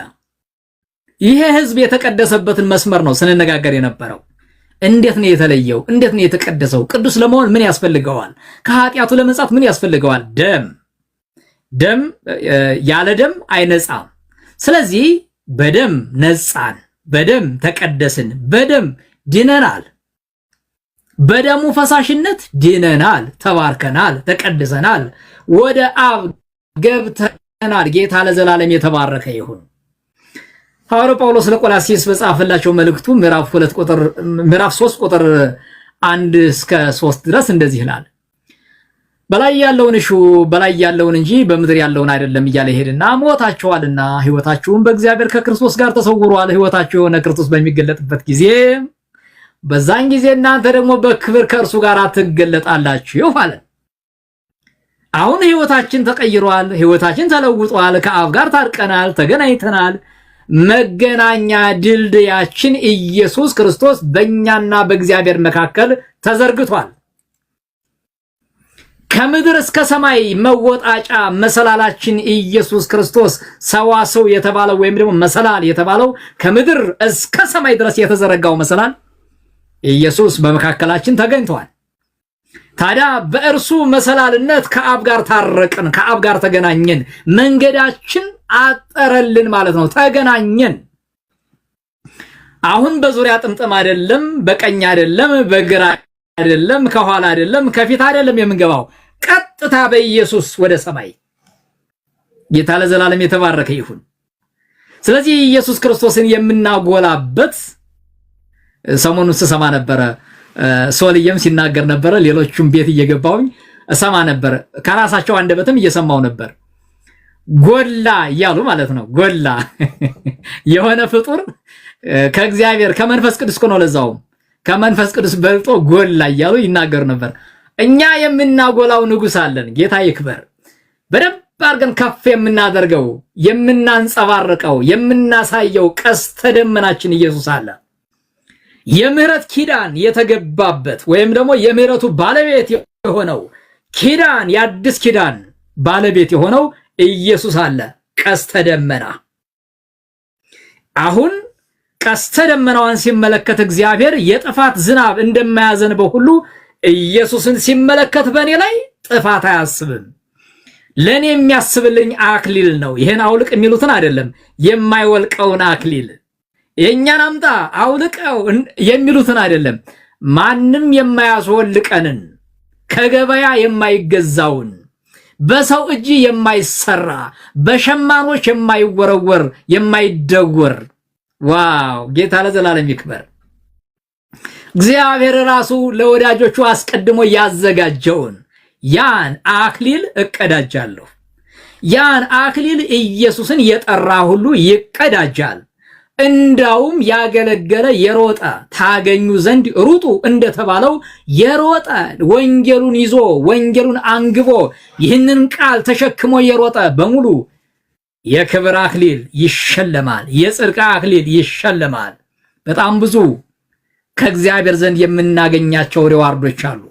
ይሄ ሕዝብ የተቀደሰበትን መስመር ነው ስንነጋገር የነበረው። እንዴት ነው የተለየው? እንዴት ነው የተቀደሰው? ቅዱስ ለመሆን ምን ያስፈልገዋል? ከኃጢአቱ ለመንጻት ምን ያስፈልገዋል? ደም ያለ ደም አይነጻም። ስለዚህ በደም ነጻን፣ በደም ተቀደስን፣ በደም ድነናል። በደሙ ፈሳሽነት ድነናል፣ ተባርከናል፣ ተቀድሰናል፣ ወደ አብ ገብተናል። ጌታ ለዘላለም የተባረከ ይሁን። ሐዋርያው ጳውሎስ ለቆላስይስ በጻፈላቸው መልእክቱ ምዕራፍ 3 ቁጥር 1 እስከ 3 ድረስ እንደዚህ ይላል። በላይ ያለውን እሹ፣ በላይ ያለውን እንጂ በምድር ያለውን አይደለም እያለ ይሄድና ሞታችኋልና ሕይወታችሁም በእግዚአብሔር ከክርስቶስ ጋር ተሰውሯል። ሕይወታችሁ የሆነ ክርስቶስ በሚገለጥበት ጊዜ በዛን ጊዜ እናንተ ደግሞ በክብር ከእርሱ ጋር ትገለጣላችሁ አለ። አሁን ሕይወታችን ተቀይሯል። ሕይወታችን ተለውጧል። ከአብ ጋር ታርቀናል፣ ተገናኝተናል። መገናኛ ድልድያችን ኢየሱስ ክርስቶስ በእኛና በእግዚአብሔር መካከል ተዘርግቷል። ከምድር እስከ ሰማይ መወጣጫ መሰላላችን ኢየሱስ ክርስቶስ ሰዋሰው የተባለው ወይም ደግሞ መሰላል የተባለው ከምድር እስከ ሰማይ ድረስ የተዘረጋው መሰላል ኢየሱስ በመካከላችን ተገኝቷል። ታዲያ በእርሱ መሰላልነት ከአብ ጋር ታረቅን፣ ከአብ ጋር ተገናኘን። መንገዳችን አጠረልን ማለት ነው። ተገናኘን። አሁን በዙሪያ ጥምጥም አይደለም፣ በቀኝ አይደለም፣ በግራ አይደለም፣ ከኋላ አይደለም፣ ከፊት አይደለም የምንገባው፣ ቀጥታ በኢየሱስ ወደ ሰማይ። ጌታ ለዘላለም የተባረከ ይሁን። ስለዚህ ኢየሱስ ክርስቶስን የምናጎላበት ሰሞኑን ስሰማ ነበረ። ሶልየም ሲናገር ነበረ። ሌሎቹም ቤት እየገባውኝ እሰማ ነበር። ከራሳቸው አንደበትም እየሰማው ነበር። ጎላ እያሉ ማለት ነው። ጎላ የሆነ ፍጡር ከእግዚአብሔር ከመንፈስ ቅዱስ ነው። ለዛውም ከመንፈስ ቅዱስ በልጦ ጎላ እያሉ ይናገሩ ነበር። እኛ የምናጎላው ንጉስ አለን። ጌታ ይክበር። በደንብ አድርገን ከፍ የምናደርገው የምናንጸባርቀው የምናሳየው ቀስተ ደመናችን ኢየሱስ አለ። የምህረት ኪዳን የተገባበት ወይም ደግሞ የምህረቱ ባለቤት የሆነው ኪዳን የአዲስ ኪዳን ባለቤት የሆነው ኢየሱስ አለ። ቀስተ ደመና አሁን ቀስተ ደመናዋን ሲመለከት እግዚአብሔር የጥፋት ዝናብ እንደማያዘንበው ሁሉ ኢየሱስን ሲመለከት በእኔ ላይ ጥፋት አያስብም። ለኔ የሚያስብልኝ አክሊል ነው። ይሄን አውልቅ የሚሉትን አይደለም፣ የማይወልቀውን አክሊል የኛን አምጣ አውልቀው የሚሉትን አይደለም፣ ማንም የማያስወልቀንን ከገበያ የማይገዛውን በሰው እጅ የማይሰራ በሸማኖች የማይወረወር የማይደወር ዋው ጌታ ለዘላለም ይክበር። እግዚአብሔር ራሱ ለወዳጆቹ አስቀድሞ ያዘጋጀውን ያን አክሊል እቀዳጃለሁ። ያን አክሊል ኢየሱስን የጠራ ሁሉ ይቀዳጃል። እንዳውም ያገለገለ የሮጠ ታገኙ ዘንድ ሩጡ እንደተባለው የሮጠ ወንጌሉን ይዞ ወንጌሉን አንግቦ ይህንን ቃል ተሸክሞ የሮጠ በሙሉ የክብር አክሊል ይሸለማል፣ የጽድቅ አክሊል ይሸለማል። በጣም ብዙ ከእግዚአብሔር ዘንድ የምናገኛቸው ሪዋርዶች አሉ፣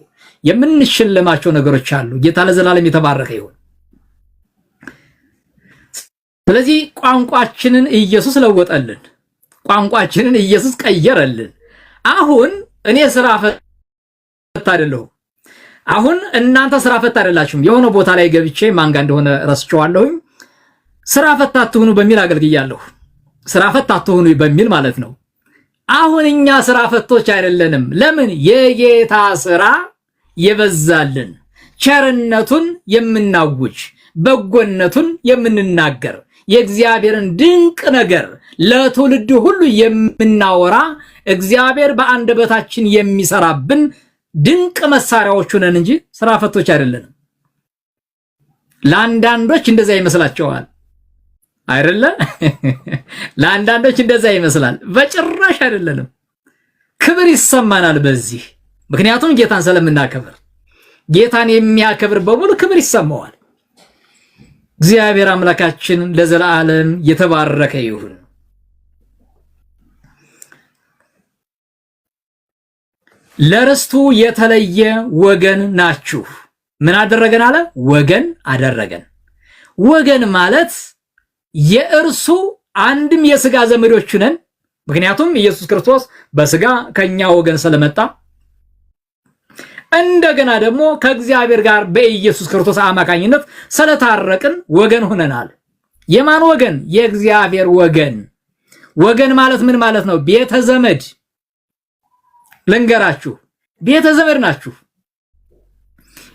የምንሸለማቸው ነገሮች አሉ። ጌታ ለዘላለም የተባረከ ይሁን። ስለዚህ ቋንቋችንን ኢየሱስ ለወጠልን፣ ቋንቋችንን ኢየሱስ ቀየረልን። አሁን እኔ ስራ ፈት አይደለሁም። አሁን እናንተ ስራ ፈት አይደላችሁም። የሆነ ቦታ ላይ ገብቼ ማንጋ እንደሆነ ረስቼዋለሁኝ። ስራ ፈት አትሁኑ በሚል አገልግያለሁ። ስራ ፈት አትሁኑ በሚል ማለት ነው። አሁን እኛ ስራ ፈቶች አይደለንም። ለምን? የጌታ ስራ የበዛልን፣ ቸርነቱን የምናውጅ፣ በጎነቱን የምንናገር፣ የእግዚአብሔርን ድንቅ ነገር ለትውልድ ሁሉ የምናወራ፣ እግዚአብሔር በአንደበታችን የሚሰራብን ድንቅ መሳሪያዎች ነን እንጂ ስራ ፈቶች አይደለንም። ለአንዳንዶች እንደዛ ይመስላቸዋል አይደለ? ለአንዳንዶች እንደዛ ይመስላል። በጭራሽ አይደለንም። ክብር ይሰማናል በዚህ ምክንያቱም ጌታን ስለምናከብር። ጌታን የሚያከብር በሙሉ ክብር ይሰማዋል። እግዚአብሔር አምላካችን ለዘላለም የተባረከ ይሁን። ለርስቱ የተለየ ወገን ናችሁ። ምን አደረገን አለ? ወገን አደረገን። ወገን ማለት የእርሱ አንድም የሥጋ ዘመዶች ነን። ምክንያቱም ኢየሱስ ክርስቶስ በሥጋ ከኛ ወገን ስለመጣ፣ እንደገና ደግሞ ከእግዚአብሔር ጋር በኢየሱስ ክርስቶስ አማካኝነት ስለታረቅን ወገን ሆነናል። የማን ወገን? የእግዚአብሔር ወገን። ወገን ማለት ምን ማለት ነው? ቤተ ዘመድ። ልንገራችሁ፣ ቤተ ዘመድ ናችሁ።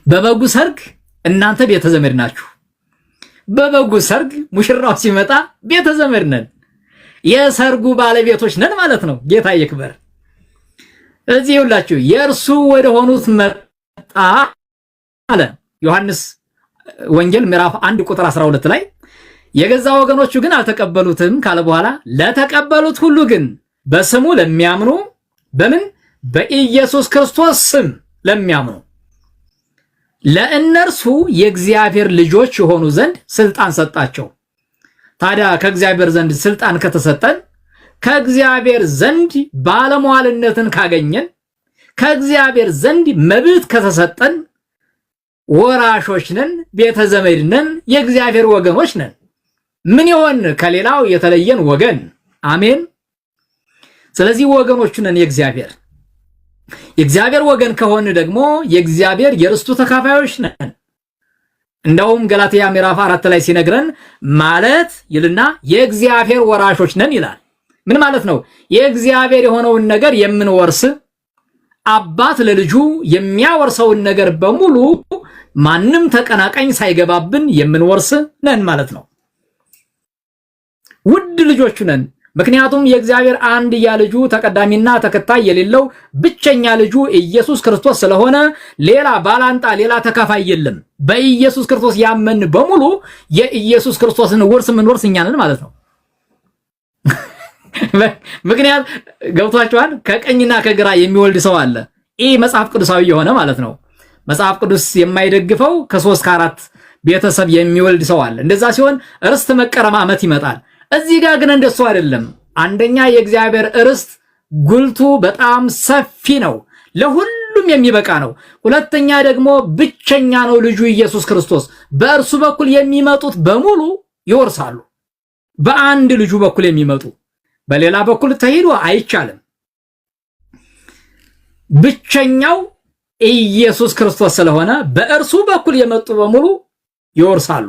በበጉ ሰርግ እናንተ ቤተ ዘመድ ናችሁ። በበጉ ሰርግ ሙሽራው ሲመጣ ቤተ ዘመድ ነን፣ የሰርጉ ባለቤቶች ነን ማለት ነው። ጌታ ይክበር። እዚህ ይውላችሁ የእርሱ ወደ ሆኑት መጣ አለ ዮሐንስ ወንጌል ምዕራፍ 1 ቁጥር 12 ላይ የገዛ ወገኖቹ ግን አልተቀበሉትም ካለ በኋላ ለተቀበሉት ሁሉ ግን በስሙ ለሚያምኑ በምን በኢየሱስ ክርስቶስ ስም ለሚያምኑ ለእነርሱ የእግዚአብሔር ልጆች የሆኑ ዘንድ ስልጣን ሰጣቸው። ታዲያ ከእግዚአብሔር ዘንድ ስልጣን ከተሰጠን ከእግዚአብሔር ዘንድ ባለሟልነትን ካገኘን ከእግዚአብሔር ዘንድ መብት ከተሰጠን ወራሾች ነን፣ ቤተ ዘመድ ነን፣ የእግዚአብሔር ወገኖች ነን። ምን ይሆን ከሌላው የተለየን ወገን? አሜን። ስለዚህ ወገኖች ነን የእግዚአብሔር ወገን ከሆነ ደግሞ የእግዚአብሔር የርስቱ ተካፋዮች ነን። እንደውም ገላትያ ምዕራፍ 4 ላይ ሲነግረን ማለት ይልና የእግዚአብሔር ወራሾች ነን ይላል። ምን ማለት ነው? የእግዚአብሔር የሆነውን ነገር የምንወርስ፣ አባት ለልጁ የሚያወርሰውን ነገር በሙሉ ማንም ተቀናቃኝ ሳይገባብን የምንወርስ ነን ማለት ነው። ውድ ልጆቹ ነን። ምክንያቱም የእግዚአብሔር አንድያ ልጁ ተቀዳሚና ተከታይ የሌለው ብቸኛ ልጁ ኢየሱስ ክርስቶስ ስለሆነ ሌላ ባላንጣ ሌላ ተካፋይ የለም። በኢየሱስ ክርስቶስ ያመን በሙሉ የኢየሱስ ክርስቶስን ውርስ የምንወርስ እኛ ነን ማለት ነው። ምክንያት ገብቷቸዋል። ከቀኝና ከግራ የሚወልድ ሰው አለ። ይህ መጽሐፍ ቅዱሳዊ የሆነ ማለት ነው። መጽሐፍ ቅዱስ የማይደግፈው ከ3 ከ4 ቤተሰብ የሚወልድ ሰው አለ። እንደዛ ሲሆን ርስት መቀረማመት ይመጣል። እዚህ ጋር ግን እንደሱ አይደለም። አንደኛ የእግዚአብሔር ርስት ጉልቱ በጣም ሰፊ ነው፣ ለሁሉም የሚበቃ ነው። ሁለተኛ ደግሞ ብቸኛ ነው ልጁ ኢየሱስ ክርስቶስ። በእርሱ በኩል የሚመጡት በሙሉ ይወርሳሉ። በአንድ ልጁ በኩል የሚመጡ በሌላ በኩል ተሄዶ አይቻልም። ብቸኛው ኢየሱስ ክርስቶስ ስለሆነ በእርሱ በኩል የመጡ በሙሉ ይወርሳሉ።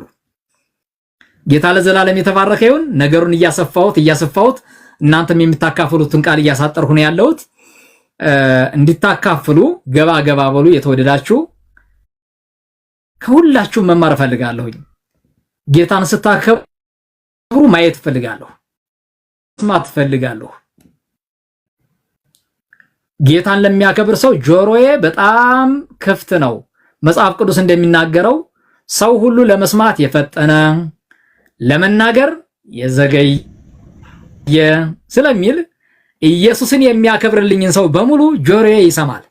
ጌታ ለዘላለም የተባረከ ይሁን። ነገሩን እያሰፋሁት እናንተም የምታካፍሉትን ቃል እያሳጠርኩ ነው ያለሁት። እንድታካፍሉ ገባ በሉ። የተወደዳችሁ ከሁላችሁ መማር ፈልጋለሁኝ። ጌታን ስታከብሩ ማየት ፈልጋለሁ፣ መስማት ፈልጋለሁ። ጌታን ለሚያከብር ሰው ጆሮዬ በጣም ክፍት ነው። መጽሐፍ ቅዱስ እንደሚናገረው ሰው ሁሉ ለመስማት የፈጠነ ለመናገር የዘገየ ስለሚል ኢየሱስን የሚያከብርልኝን ሰው በሙሉ ጆሮዬ ይሰማል።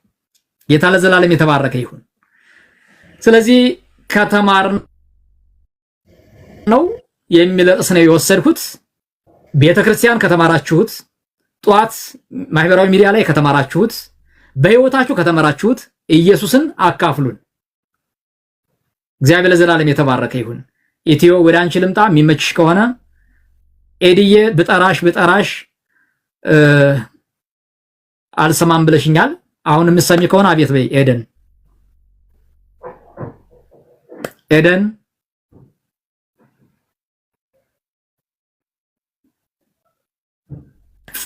ጌታ ለዘላለም የተባረከ ይሁን። ስለዚህ ከተማር ነው የሚል ርዕስ ነው የወሰድኩት። ቤተክርስቲያን ከተማራችሁት፣ ጧት ማህበራዊ ሚዲያ ላይ ከተማራችሁት፣ በህይወታችሁ ከተማራችሁት ኢየሱስን አካፍሉን። እግዚአብሔር ለዘላለም የተባረከ ይሁን። ኢትዮ ወደ አንቺ ልምጣ የሚመችሽ ከሆነ ኤድዬ ብጠራሽ አልሰማም ብለሽኛል። አሁን የምትሰሚ ከሆነ አቤት በይ። ኤደን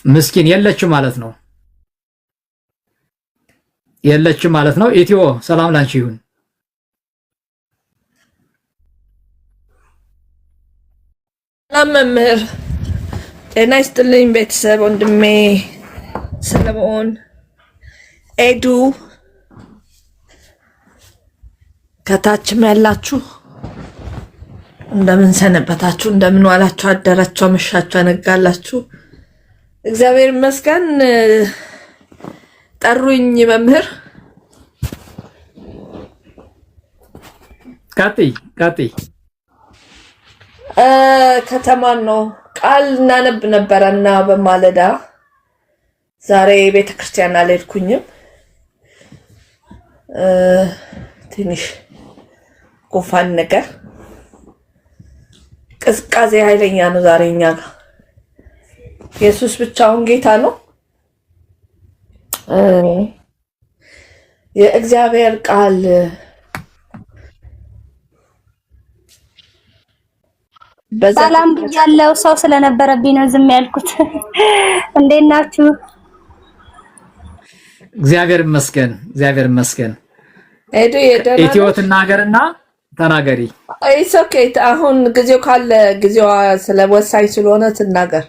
ምስኪን የለችም ማለት ነው። ኢትዮ ሰላም ላንቺ ይሁን። ሰላም መምህር፣ ጤና ይስጥልኝ ቤተሰብ፣ ወንድሜ ሰለሞን፣ ኤዱ ከታችም ያላችሁ እንደምን ሰነበታችሁ? እንደምን ዋላችሁ? አደራችሁ? አመሻችሁ? አነጋላችሁ? እግዚአብሔር ይመስገን። ጠሩኝ መምህር። ቀጥይ። ከተማን ነው ቃል እናነብ ነበረና በማለዳ ዛሬ ቤተክርስቲያን አልሄድኩኝም። ትንሽ ጉንፋን ነገር፣ ቅዝቃዜ ኃይለኛ ነው ዛሬ እኛ ጋር። ኢየሱስ ብቻውን ጌታ ነው። የእግዚአብሔር ቃል ሰላም ያለው ሰው ስለነበረብኝ ነው ዝም ያልኩት። እንዴት ናችሁ? እግዚአብሔር ይመስገን። ኤዱ ኢትዮ ትናገርና ተናገሪ። ኢትስ ኦኬ። አሁን ጊዜው ካለ ጊዜዋ ስለወሳኝ ስለሆነ ትናገር።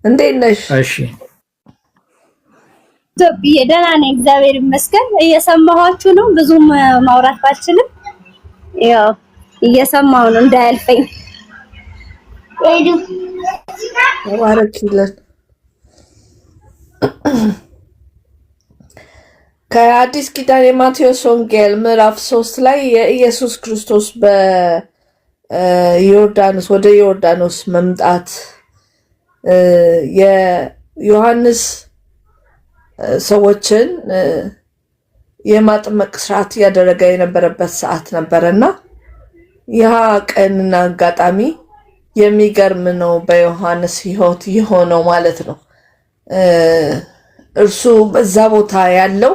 እንዴት ነሽ? እሺ ኢትዮጵያ ደህና ነኝ፣ እግዚአብሔር ይመስገን። እየሰማኋችሁ ነው። ብዙም ማውራት ባልችልም ያው እየሰማሁ ነው እንዳያልፈኝ። ኤዱ ወራኪለን ከአዲስ ኪዳን የማቴዎስ ወንጌል ምዕራፍ 3 ላይ የኢየሱስ ክርስቶስ ወደ ዮርዳኖስ መምጣት የዮሐንስ ሰዎችን የማጥመቅ ስርዓት እያደረገ የነበረበት ሰዓት ነበረና ያ ቀንና አጋጣሚ የሚገርም ነው። በዮሐንስ ሕይወት የሆነው ማለት ነው። እርሱ በዛ ቦታ ያለው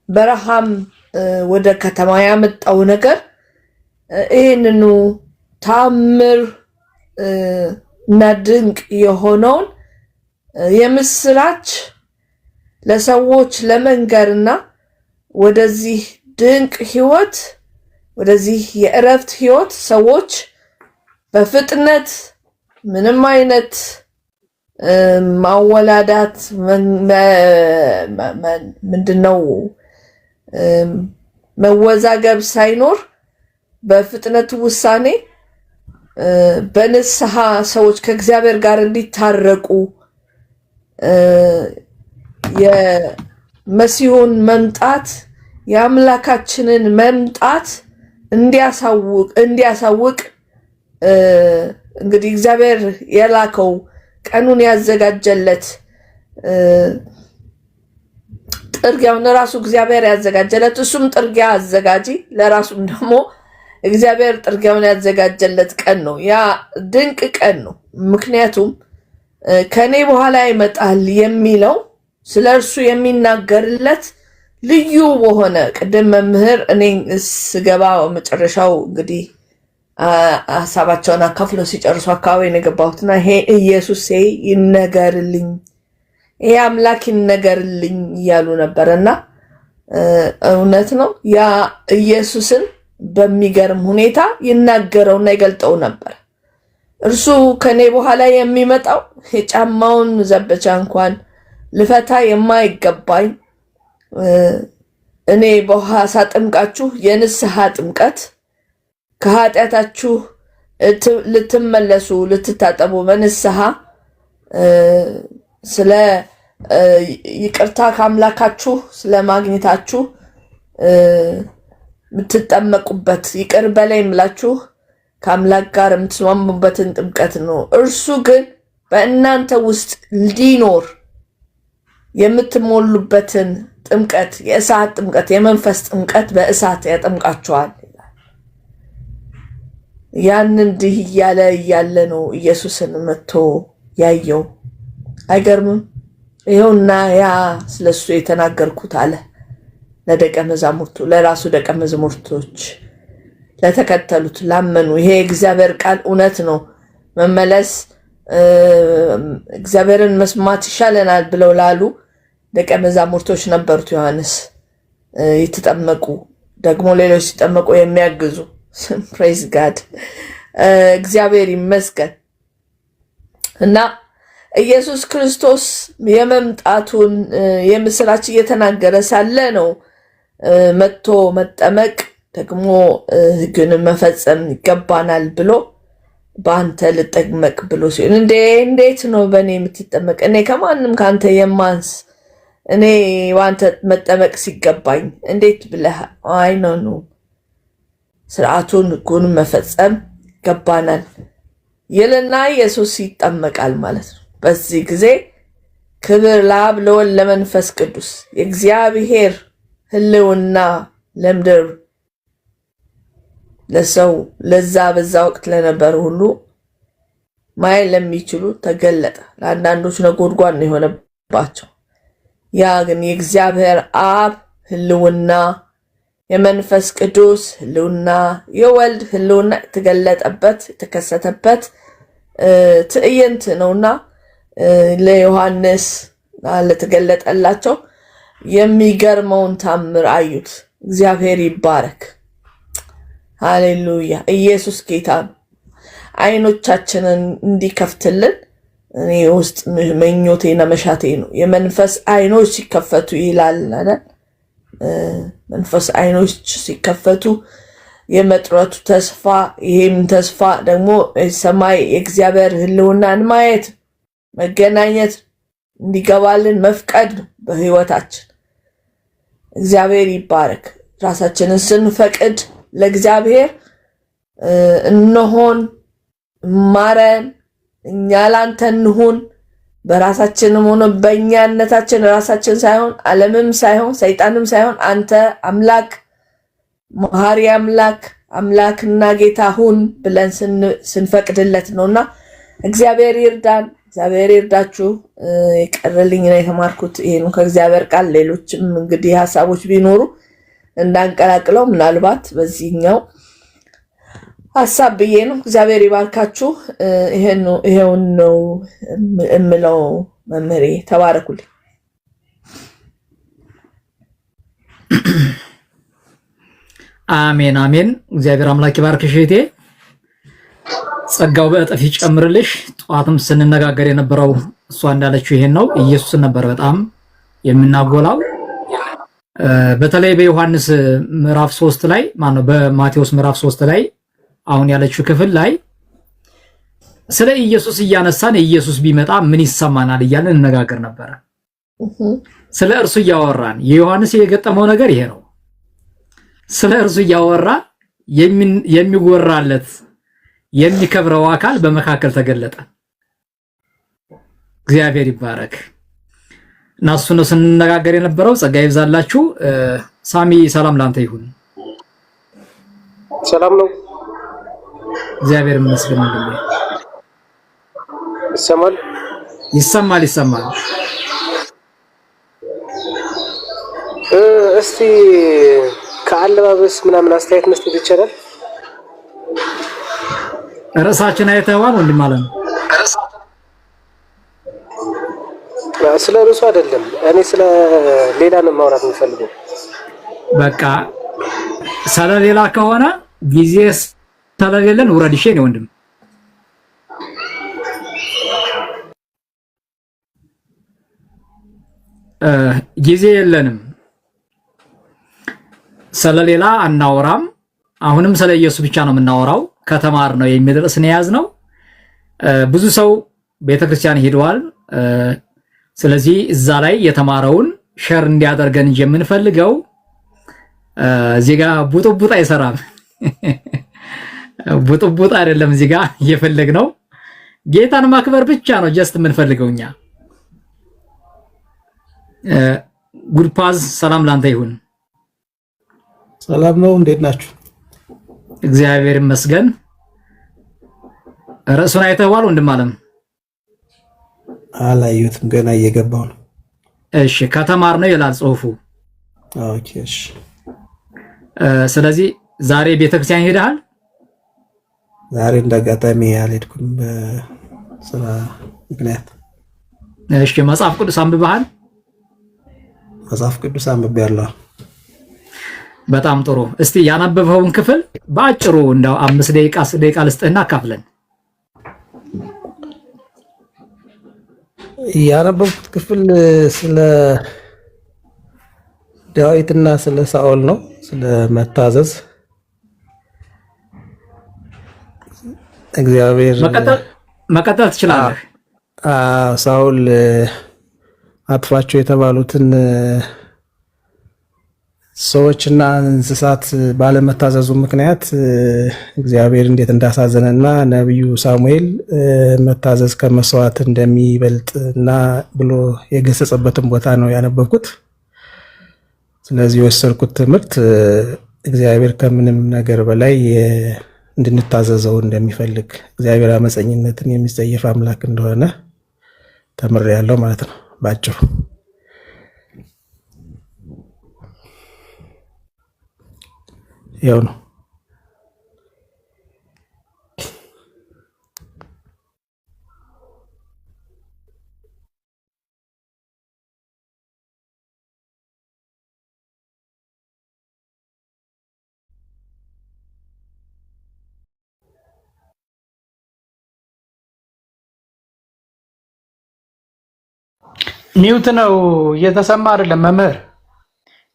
ከበረሃም ወደ ከተማ ያመጣው ነገር ይህንኑ ታምር እና ድንቅ የሆነውን የምስራች ለሰዎች ለመንገርና ወደዚህ ድንቅ ህይወት፣ ወደዚህ የእረፍት ህይወት ሰዎች በፍጥነት ምንም አይነት ማወላዳት ምንድነው መወዛገብ ሳይኖር በፍጥነት ውሳኔ በንስሐ ሰዎች ከእግዚአብሔር ጋር እንዲታረቁ መሲሁን መምጣት የአምላካችንን መምጣት እንዲያሳውቅ እንግዲህ እግዚአብሔር የላከው ቀኑን ያዘጋጀለት ጥርጊያውን ራሱ እግዚአብሔር ያዘጋጀለት እሱም ጥርጊያ አዘጋጂ ለራሱም ደግሞ እግዚአብሔር ጥርጊያውን ያዘጋጀለት ቀን ነው። ያ ድንቅ ቀን ነው። ምክንያቱም ከኔ በኋላ ይመጣል የሚለው ስለርሱ የሚናገርለት ልዩ በሆነ ቅድም መምህር እኔ ስገባ መጨረሻው እንግዲህ ሐሳባቸውን አካፍለው ሲጨርሱ አካባቢ ነው የገባሁትና ይሄ ኢየሱስ ይነገርልኝ፣ ይሄ አምላክ ይነገርልኝ እያሉ ነበርና እውነት ነው። ያ ኢየሱስን በሚገርም ሁኔታ ይናገረውና ይገልጠው ነበር። እርሱ ከኔ በኋላ የሚመጣው የጫማውን ዘበቻ እንኳን ልፈታ የማይገባኝ እኔ በውሃ ሳጠምቃችሁ የንስሐ ጥምቀት ከኃጢአታችሁ ልትመለሱ ልትታጠቡ በንስሐ ስለ ይቅርታ ከአምላካችሁ ስለ ማግኘታችሁ የምትጠመቁበት ይቅር በላይ ምላችሁ ከአምላክ ጋር የምትስማሙበትን ጥምቀት ነው። እርሱ ግን በእናንተ ውስጥ ሊኖር የምትሞሉበትን ጥምቀት የእሳት ጥምቀት የመንፈስ ጥምቀት በእሳት ያጠምቃችኋል። ያን እንዲህ እያለ ነው ኢየሱስን መጥቶ ያየው። አይገርምም? ይኸውና ያ ስለሱ የተናገርኩት አለ ለደቀ መዛሙርቱ፣ ለራሱ ደቀ መዛሙርቶች ለተከተሉት ላመኑ። ይሄ እግዚአብሔር ቃል እውነት ነው። መመለስ እግዚአብሔርን መስማት ይሻለናል ብለው ላሉ ደቀ መዛሙርቶች ነበሩት። ዮሐንስ የተጠመቁ ደግሞ ሌሎች ሲጠመቁ የሚያግዙ ፕሬዝ ጋድ እግዚአብሔር ይመስገን። እና ኢየሱስ ክርስቶስ የመምጣቱን የምስራች እየተናገረ ሳለ ነው መጥቶ መጠመቅ ደግሞ ሕግን መፈጸም ይገባናል ብሎ በአንተ ልጠመቅ ብሎ ሲል እንዴት ነው በእኔ የምትጠመቅ? እኔ ከማንም ከአንተ የማንስ እኔ ዋንተ መጠመቅ ሲገባኝ እንዴት ብለህ ነው ስርዓቱን ሕጉን መፈጸም ይገባናል ይልና ኢየሱስ ይጠመቃል ማለት ነው። በዚህ ጊዜ ክብር ለአብ ለወልድ ለመንፈስ ቅዱስ የእግዚአብሔር ህልውና ለምድር ለሰው ለዛ በዛ ወቅት ለነበሩ ሁሉ ማየት ለሚችሉ ተገለጠ። ለአንዳንዶች ነጎድጓድ ነው የሆነባቸው። ያ ግን የእግዚአብሔር አብ ህልውና የመንፈስ ቅዱስ ህልውና የወልድ ህልውና የተገለጠበት የተከሰተበት ትዕይንት ነውና ለዮሐንስ ለተገለጠላቸው የሚገርመውን ታምር አዩት። እግዚአብሔር ይባረክ። ሃሌሉያ። ኢየሱስ ጌታ ነው። አይኖቻችንን እንዲከፍትልን እኔ ውስጥ ምኞቴና መሻቴ ነው። የመንፈስ አይኖች ሲከፈቱ ይላል አይደል? መንፈስ አይኖች ሲከፈቱ የመጥረቱ ተስፋ ይሄም ተስፋ ደግሞ ሰማይ የእግዚአብሔር ህልውናን ማየት መገናኘት እንዲገባልን መፍቀድ ነው በህይወታችን። እግዚአብሔር ይባረክ። ራሳችንን ስንፈቅድ ለእግዚአብሔር እንሆን ማረን፣ እኛ ላንተ እንሁን፣ በራሳችንም ሆነ በእኛነታችን ራሳችን ሳይሆን ዓለምም ሳይሆን ሰይጣንም ሳይሆን አንተ አምላክ መሐሪ አምላክና ጌታ ሁን ብለን ስንፈቅድለት ነውና እግዚአብሔር ይርዳን። እግዚአብሔር ይርዳችሁ። የቀረልኝ ነው የተማርኩት ይሄ ነው ከእግዚአብሔር ቃል። ሌሎችም እንግዲህ ሐሳቦች ቢኖሩ እንዳንቀላቅለው ምናልባት በዚህኛው ሐሳብ ብዬ ነው። እግዚአብሔር ይባርካችሁ። ይሄውን ነው እምለው። መምህሬ ተባረኩልኝ። አሜን አሜን። እግዚአብሔር አምላክ ይባርክሽ እህቴ፣ ጸጋው በእጥፍ ይጨምርልሽ። ጠዋትም ስንነጋገር የነበረው እሷ እንዳለችው ይሄን ነው። ኢየሱስን ነበር በጣም የምናጎላው። በተለይ በዮሐንስ ምዕራፍ 3 ላይ ማነው በማቴዎስ ምዕራፍ 3 ላይ አሁን ያለችው ክፍል ላይ ስለ ኢየሱስ እያነሳን ኢየሱስ ቢመጣ ምን ይሰማናል እያልን እንነጋገር ነበር። ስለ እርሱ እያወራን የዮሐንስ የገጠመው ነገር ይሄ ነው። ስለ እርሱ እያወራ የሚወራለት የሚከብረው አካል በመካከል ተገለጠ። እግዚአብሔር ይባረክ። እና እሱ ነው ስንነጋገር የነበረው። ጸጋ ይብዛላችሁ። ሳሚ ሰላም ላንተ ይሁን። ሰላም ነው። እግዚአብሔር ይመስገን። ይሰማል። እስቲ ከአለባበስ ምናምን አስተያየት መስጠት ይቻላል? ርዕሳችን አይተዋል ወንድም ማለት ነው። ስለ ርዕሱ አይደለም፣ እኔ ስለ ሌላ ነው ማውራት የምፈልገው። በቃ ስለ ሌላ ከሆነ ጊዜ ስለሌለን ውረድ። እሺ ነው ወንድም። ጊዜ የለንም። ስለሌላ አናወራም። አሁንም ስለ ኢየሱስ ብቻ ነው የምናወራው። ከተማር ነው የሚል ርዕስ ነው የያዝነው። ብዙ ሰው ቤተክርስቲያን ሄደዋል። ስለዚህ እዛ ላይ የተማረውን ሸር እንዲያደርገን እንጂ የምንፈልገው እዚህ ጋር ቡጥቡጥ አይሰራም። ቡጥቡጥ አይደለም እዚህ ጋር እየፈለግነው ጌታን ማክበር ብቻ ነው ጀስት የምንፈልገው እኛ። ጉድፓዝ ሰላም ላንተ ይሁን። ሰላም ነው። እንዴት ናችሁ? እግዚአብሔር ይመስገን። ርዕሱን አይተኸዋል ወንድም አለም? አላየሁትም፣ ገና እየገባው ነው። እሺ ከተማር ነው ይላል ጽሁፉ። ኦኬ እሺ። ስለዚህ ዛሬ ቤተክርስቲያን ሄደሃል? ዛሬ እንዳጋጣሚ አልሄድኩም በስራ ምክንያት። እሺ መጽሐፍ ቅዱስ አንብበሃል? መጽሐፍ ቅዱስ አንብቤያለሁ። በጣም ጥሩ። እስቲ ያነበብኸውን ክፍል በአጭሩ እንደው 5 ደቂቃ 10 ደቂቃ ልስጥህና አካፍለን። ያነበብኩት ክፍል ስለ ዳዊትና ስለ ሳኦል ነው፣ ስለ መታዘዝ። እግዚአብሔር መቀጠል ትችላለህ። ሳኦል አጥፋቸው የተባሉትን ሰዎችና እንስሳት ባለመታዘዙ ምክንያት እግዚአብሔር እንዴት እንዳሳዘነና ነብዩ ሳሙኤል መታዘዝ ከመስዋዕት እንደሚበልጥ እና ብሎ የገሰጸበትን ቦታ ነው ያነበብኩት። ስለዚህ የወሰድኩት ትምህርት እግዚአብሔር ከምንም ነገር በላይ እንድንታዘዘው እንደሚፈልግ፣ እግዚአብሔር አመፀኝነትን የሚጸየፍ አምላክ እንደሆነ ተምሬያለሁ ማለት ነው ባጭሩ። ያው ነው። ሚውት ነው እየተሰማ አይደለም መምህር፣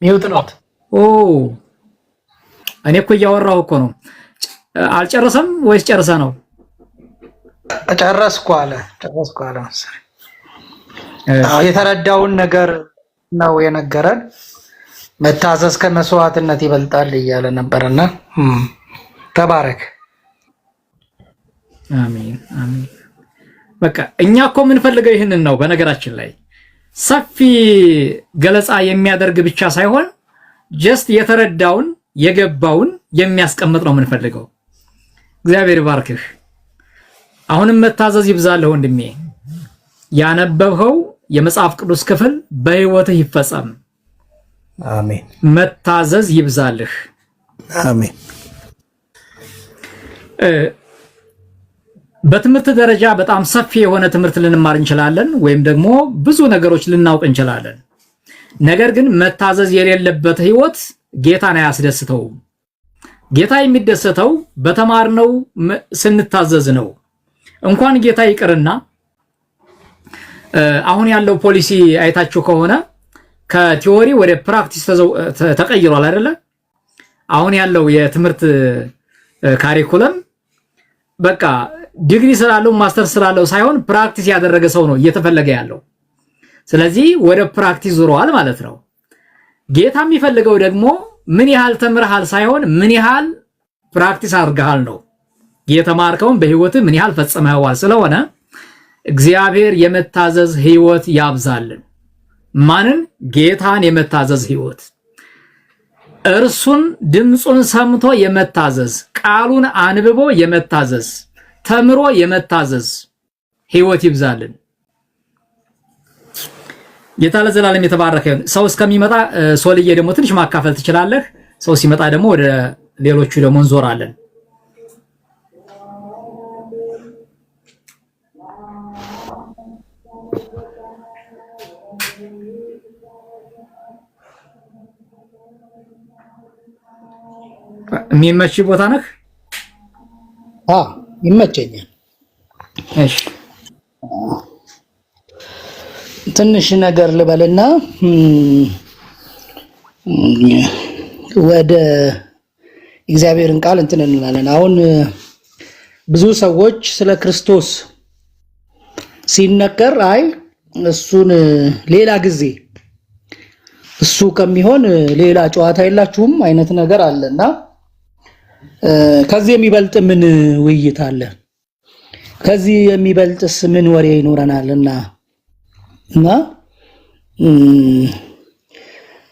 ሚውት ነው። ኦ እኔ እኮ እያወራሁ እኮ ነው። አልጨረሰም ወይስ ጨርሰ ነው? ጨረስኩ አለ መሰለኝ። የተረዳውን ነገር ነው የነገረን። መታዘዝ ከመስዋዕትነት ይበልጣል እያለ ነበርና ተባረክ። አሜን አሜን። በቃ እኛ እኮ የምንፈልገው ይህንን ነው። በነገራችን ላይ ሰፊ ገለጻ የሚያደርግ ብቻ ሳይሆን ጀስት የተረዳውን የገባውን የሚያስቀምጥ ነው የምንፈልገው። እግዚአብሔር ይባርክህ። አሁንም መታዘዝ ይብዛልህ ወንድሜ። ያነበብኸው የመጽሐፍ ቅዱስ ክፍል በህይወትህ ይፈጸም። አሜን። መታዘዝ ይብዛልህ። አሜን። በትምህርት ደረጃ በጣም ሰፊ የሆነ ትምህርት ልንማር እንችላለን፣ ወይም ደግሞ ብዙ ነገሮች ልናውቅ እንችላለን። ነገር ግን መታዘዝ የሌለበት ህይወት ጌታን አያስደስተውም። ጌታ የሚደሰተው በተማርነው ስንታዘዝ ነው። እንኳን ጌታ ይቅርና አሁን ያለው ፖሊሲ አይታችሁ ከሆነ ከቲዮሪ ወደ ፕራክቲስ ተቀይሯል አይደለ? አሁን ያለው የትምህርት ካሪኩለም በቃ ዲግሪ ስላለው ማስተር ስላለው ሳይሆን ፕራክቲስ ያደረገ ሰው ነው እየተፈለገ ያለው። ስለዚህ ወደ ፕራክቲስ ዞሯል ማለት ነው። ጌታ የሚፈልገው ደግሞ ምን ያህል ተምረሃል ሳይሆን ምን ያህል ፕራክቲስ አድርገሃል ነው። የተማርከውን በህይወት ምን ያህል ፈጽመዋል ስለሆነ እግዚአብሔር የመታዘዝ ህይወት ያብዛልን። ማንን? ጌታን የመታዘዝ ህይወት፣ እርሱን ድምጹን ሰምቶ የመታዘዝ፣ ቃሉን አንብቦ የመታዘዝ፣ ተምሮ የመታዘዝ ህይወት ይብዛልን። ጌታ ለዘላለም የተባረከ ይሁን። ሰው እስከሚመጣ ሶልዬ ደግሞ ትንሽ ማካፈል ትችላለህ። ሰው ሲመጣ ደግሞ ወደ ሌሎቹ ደግሞ እንዞራለን። የሚመች ቦታ ነህ? ይመቸኛል። እሺ ትንሽ ነገር ልበልና ወደ እግዚአብሔርን ቃል እንትን እንላለን። አሁን ብዙ ሰዎች ስለ ክርስቶስ ሲነገር አይ እሱን ሌላ ጊዜ እሱ ከሚሆን ሌላ ጨዋታ የላችሁም አይነት ነገር አለና ከዚህ የሚበልጥ ምን ውይይት አለ? ከዚህ የሚበልጥስ ምን ወሬ ይኖረናልና እና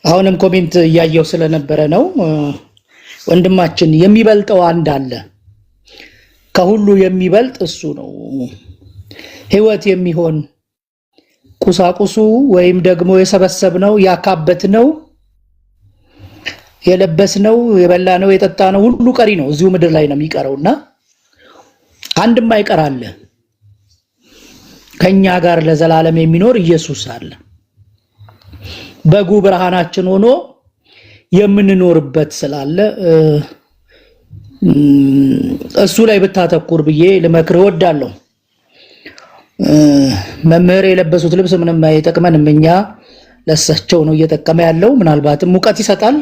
አሁንም ኮሜንት እያየው ስለነበረ ነው። ወንድማችን የሚበልጠው አንድ አለ። ከሁሉ የሚበልጥ እሱ ነው። ህይወት የሚሆን ቁሳቁሱ ወይም ደግሞ የሰበሰብነው ያካበትነው የለበስነው የበላነው የጠጣነው ሁሉ ቀሪ ነው። እዚሁ ምድር ላይ ነው የሚቀረውና አንድም አይቀር አለ። ከኛ ጋር ለዘላለም የሚኖር ኢየሱስ አለ። በጉ ብርሃናችን ሆኖ የምንኖርበት ስላለ እሱ ላይ ብታተኩር ብዬ ልመክርህ እወዳለሁ። መምህር የለበሱት ልብስ ምንም አይጠቅመንም። እኛ ለሳቸው ነው እየጠቀመ ያለው። ምናልባትም ሙቀት ይሰጣል፣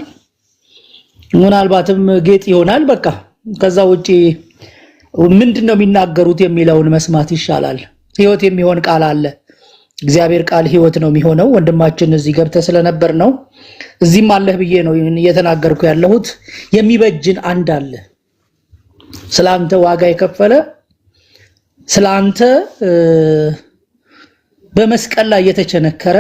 ምናልባትም ጌጥ ይሆናል። በቃ ከዛ ውጪ ምንድነው የሚናገሩት የሚለውን መስማት ይሻላል። ህይወት የሚሆን ቃል አለ። እግዚአብሔር ቃል ህይወት ነው የሚሆነው። ወንድማችን እዚህ ገብተ ስለነበር ነው እዚህም አለህ ብዬ ነው እየተናገርኩ ያለሁት። የሚበጅን አንድ አለ። ስላንተ ዋጋ የከፈለ ስላንተ በመስቀል ላይ የተቸነከረ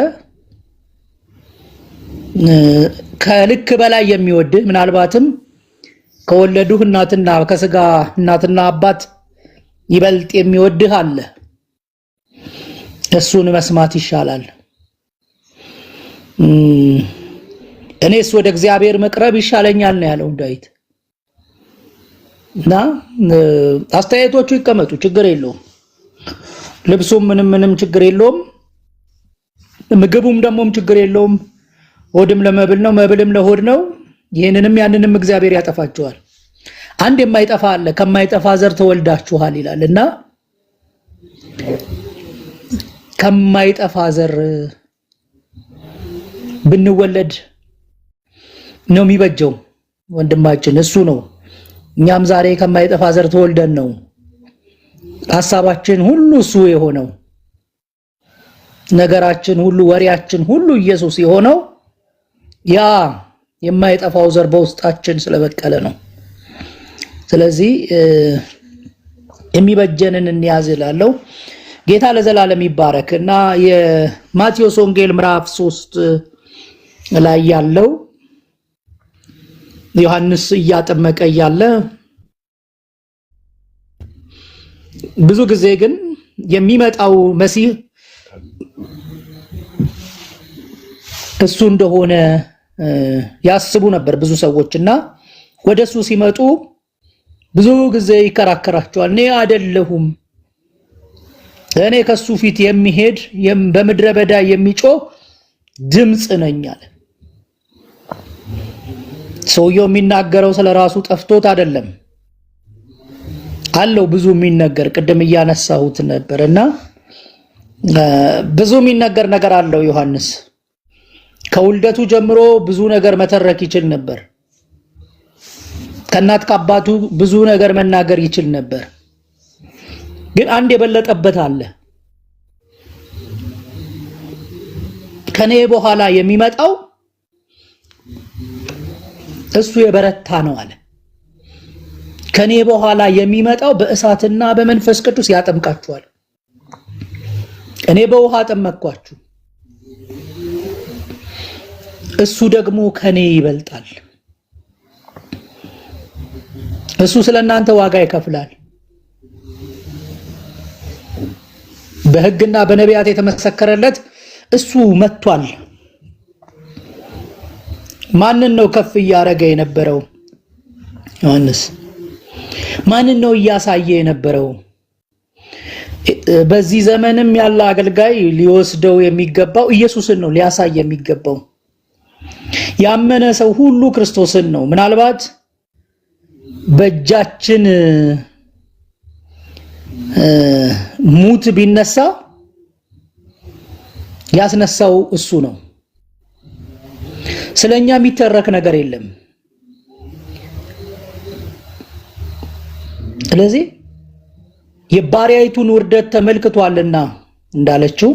ከልክ በላይ የሚወድህ ምናልባትም ከወለዱህ እናትና ከስጋ እናትና አባት ይበልጥ የሚወድህ አለ። እሱን መስማት ይሻላል። እኔስ ወደ እግዚአብሔር መቅረብ ይሻለኛል ነው ያለው ዳዊት። እና አስተያየቶቹ ይቀመጡ፣ ችግር የለውም። ልብሱም ምንም ችግር የለውም። ምግቡም ደግሞም ችግር የለውም። ሆድም ለመብል ነው፣ መብልም ለሆድ ነው። ይሄንንም ያንንም እግዚአብሔር ያጠፋቸዋል። አንድ የማይጠፋ አለ፣ ከማይጠፋ ዘር ተወልዳችኋል ይላልና ከማይጠፋ ዘር ብንወለድ ነው የሚበጀው። ወንድማችን እሱ ነው። እኛም ዛሬ ከማይጠፋ ዘር ተወልደን ነው ሐሳባችን ሁሉ እሱ የሆነው፣ ነገራችን ሁሉ ወሬያችን ሁሉ ኢየሱስ የሆነው ያ የማይጠፋው ዘር በውስጣችን ስለበቀለ ነው። ስለዚህ የሚበጀንን እንያዝ እላለሁ። ጌታ ለዘላለም ይባረክ እና የማቴዎስ ወንጌል ምዕራፍ 3 ላይ ያለው ዮሐንስ እያጠመቀ እያለ ብዙ ጊዜ ግን የሚመጣው መሲህ እሱ እንደሆነ ያስቡ ነበር ብዙ ሰዎችና ወደሱ ሲመጡ ብዙ ጊዜ ይከራከራቸዋል። እኔ አይደለሁም፣ እኔ ከሱ ፊት የሚሄድ በምድረ በዳ የሚጮህ ድምጽ ነኝ አለ። ሰውየው የሚናገረው ስለራሱ ጠፍቶት አይደለም፣ አለው ብዙ የሚነገር። ቅድም እያነሳሁት ነበርና ብዙ የሚነገር ነገር አለው ዮሐንስ። ከውልደቱ ጀምሮ ብዙ ነገር መተረክ ይችል ነበር። ከእናት ከአባቱ ብዙ ነገር መናገር ይችል ነበር። ግን አንድ የበለጠበት አለ። ከኔ በኋላ የሚመጣው እሱ የበረታ ነው አለ። ከኔ በኋላ የሚመጣው በእሳትና በመንፈስ ቅዱስ ያጠምቃችኋል። እኔ በውሃ አጠመቅኳችሁ፣ እሱ ደግሞ ከኔ ይበልጣል። እሱ ስለናንተ ዋጋ ይከፍላል። በሕግና በነቢያት የተመሰከረለት እሱ መጥቷል። ማንን ነው ከፍ እያረገ የነበረው? ዮሐንስ ማንን ነው እያሳየ የነበረው? በዚህ ዘመንም ያለ አገልጋይ ሊወስደው የሚገባው ኢየሱስን ነው ሊያሳይ የሚገባው። ያመነ ሰው ሁሉ ክርስቶስን ነው። ምናልባት በእጃችን ሙት ቢነሳ ያስነሳው እሱ ነው። ስለኛ የሚተረክ ነገር የለም። ስለዚህ የባሪያይቱን ውርደት ተመልክቷልና እንዳለችው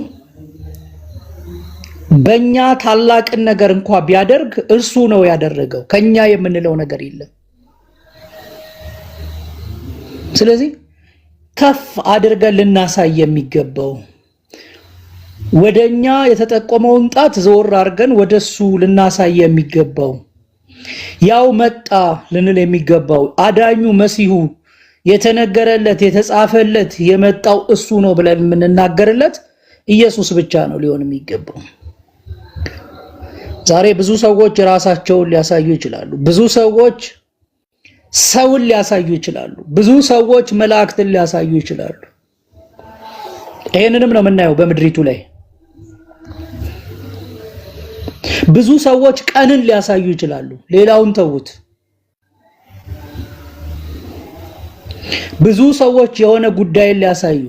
በእኛ ታላቅን ነገር እንኳን ቢያደርግ እርሱ ነው ያደረገው። ከኛ የምንለው ነገር የለም። ስለዚህ ከፍ አድርገን ልናሳይ የሚገባው ወደኛ የተጠቆመውን ጣት ዘወር አድርገን ወደሱ ልናሳይ የሚገባው ያው መጣ ልንል የሚገባው አዳኙ መሲሁ የተነገረለት የተጻፈለት የመጣው እሱ ነው ብለን የምንናገርለት ኢየሱስ ብቻ ነው ሊሆን የሚገባው። ዛሬ ብዙ ሰዎች ራሳቸውን ሊያሳዩ ይችላሉ። ብዙ ሰዎች ሰውን ሊያሳዩ ይችላሉ። ብዙ ሰዎች መላእክትን ሊያሳዩ ይችላሉ። ይሄንንም ነው የምናየው በምድሪቱ ላይ። ብዙ ሰዎች ቀንን ሊያሳዩ ይችላሉ። ሌላውን ተውት። ብዙ ሰዎች የሆነ ጉዳይን ሊያሳዩ፣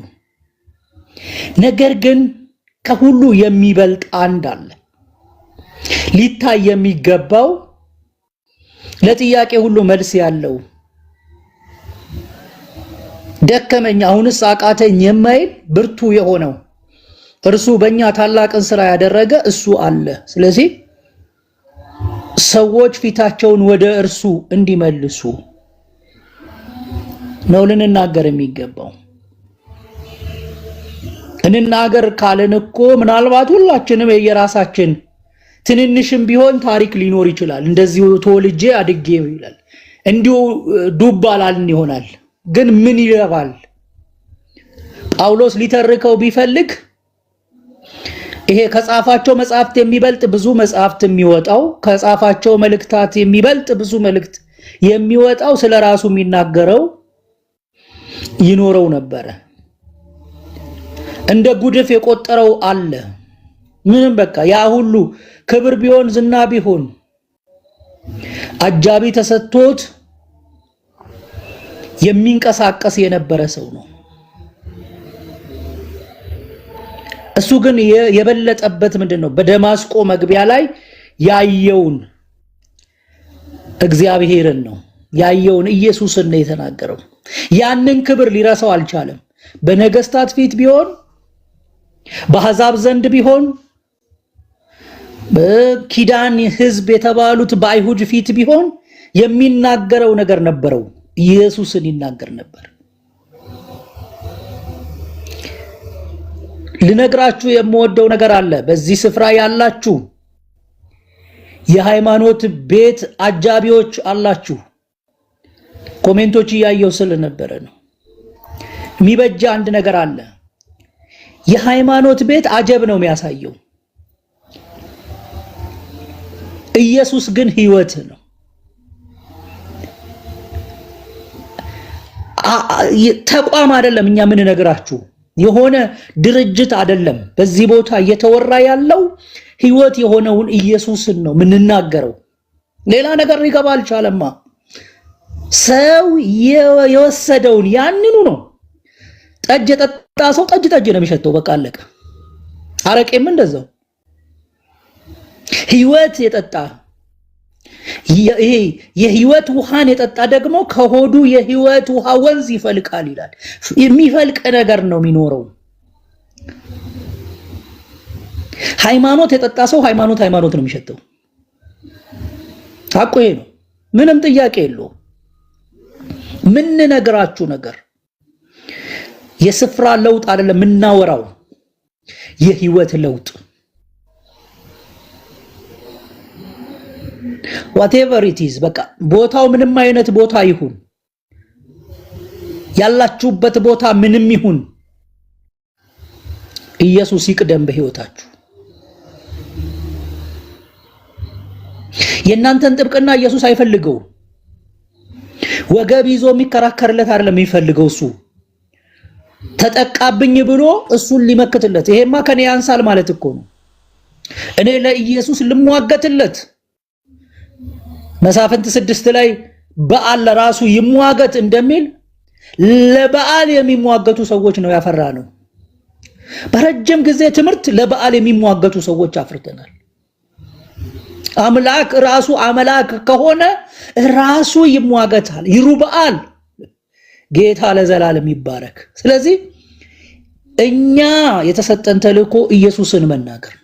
ነገር ግን ከሁሉ የሚበልጥ አንድ አለ። ሊታይ የሚገባው ለጥያቄ ሁሉ መልስ ያለው ደከመኝ አሁንስ አቃተኝ የማይል ብርቱ የሆነው እርሱ በእኛ ታላቅን ስራ ያደረገ እሱ አለ። ስለዚህ ሰዎች ፊታቸውን ወደ እርሱ እንዲመልሱ ነው ልንናገር የሚገባው። እንናገር ካለን እኮ ምናልባት ሁላችንም የየራሳችን ትንንሽም ቢሆን ታሪክ ሊኖር ይችላል። እንደዚሁ ተወልጄ አድጌ ይላል፣ እንዲሁ ዱብ አላልን ይሆናል። ግን ምን ይረባል? ጳውሎስ ሊተርከው ቢፈልግ ይሄ ከጻፋቸው መጽሐፍት የሚበልጥ ብዙ መጽሐፍት የሚወጣው ከጻፋቸው መልእክታት የሚበልጥ ብዙ መልእክት የሚወጣው ስለራሱ የሚናገረው ይኖረው ነበረ። እንደ ጉድፍ የቆጠረው አለ። ምንም በቃ ያ ሁሉ ክብር ቢሆን ዝና ቢሆን አጃቢ ተሰጥቶት የሚንቀሳቀስ የነበረ ሰው ነው። እሱ ግን የበለጠበት ምንድነው? በደማስቆ መግቢያ ላይ ያየውን እግዚአብሔርን ነው ያየውን ኢየሱስን ነው የተናገረው። ያንን ክብር ሊረሳው አልቻለም። በነገስታት ፊት ቢሆን በአሕዛብ ዘንድ ቢሆን በኪዳን ሕዝብ የተባሉት በአይሁድ ፊት ቢሆን የሚናገረው ነገር ነበረው። ኢየሱስን ይናገር ነበር። ልነግራችሁ የምወደው ነገር አለ። በዚህ ስፍራ ያላችሁ የሃይማኖት ቤት አጃቢዎች አላችሁ። ኮሜንቶች እያየው ስለነበረ ነው። የሚበጃ አንድ ነገር አለ። የሃይማኖት ቤት አጀብ ነው የሚያሳየው። ኢየሱስ ግን ሕይወት ነው። ተቋም አይደለም። እኛ ምን ነግራችሁ የሆነ ድርጅት አይደለም። በዚህ ቦታ እየተወራ ያለው ሕይወት የሆነውን ኢየሱስን ነው የምንናገረው። ሌላ ነገር ሊገባ አልቻለማ። ሰው የወሰደውን ያንኑ ነው። ጠጅ የጠጣ ሰው ጠጅ ነው የሚሸተው። በቃ አለቀ። አረቄም እንደዛው። ሕይወት የጠጣ ይሄ የሕይወት ውሃን የጠጣ ደግሞ ከሆዱ የሕይወት ውሃ ወንዝ ይፈልቃል ይላል። የሚፈልቅ ነገር ነው የሚኖረው። ሃይማኖት የጠጣ ሰው ሃይማኖት ነው የሚሸተው። ሐቁ ይሄ ነው። ምንም ጥያቄ የለውም። ምን ነገራችሁ ነገር የስፍራ ለውጥ አይደለም የምናወራው፣ የህይወት ለውጥ። whatever it is በቃ ቦታው ምንም አይነት ቦታ ይሁን፣ ያላችሁበት ቦታ ምንም ይሁን፣ ኢየሱስ ይቅደም በህይወታችሁ። የእናንተን ጥብቅና ኢየሱስ አይፈልገው። ወገብ ይዞ የሚከራከርለት አይደለም የሚፈልገው። እሱ ተጠቃብኝ ብሎ እሱን ሊመክትለት፣ ይሄማ ከኔ ያንሳል ማለት እኮ ነው። እኔ ለኢየሱስ ልሟገትለት። መሳፍንት 6 ላይ በዓል ለራሱ ይሟገት እንደሚል ለበዓል የሚሟገቱ ሰዎች ነው ያፈራ ነው። በረጅም ጊዜ ትምህርት ለበዓል የሚሟገቱ ሰዎች አፍርተናል። አምላክ ራሱ አምላክ ከሆነ ራሱ ይሟገታል። ይሩበዓል ጌታ ለዘላለም ይባረክ። ስለዚህ እኛ የተሰጠን ተልእኮ ኢየሱስን መናገር ነው።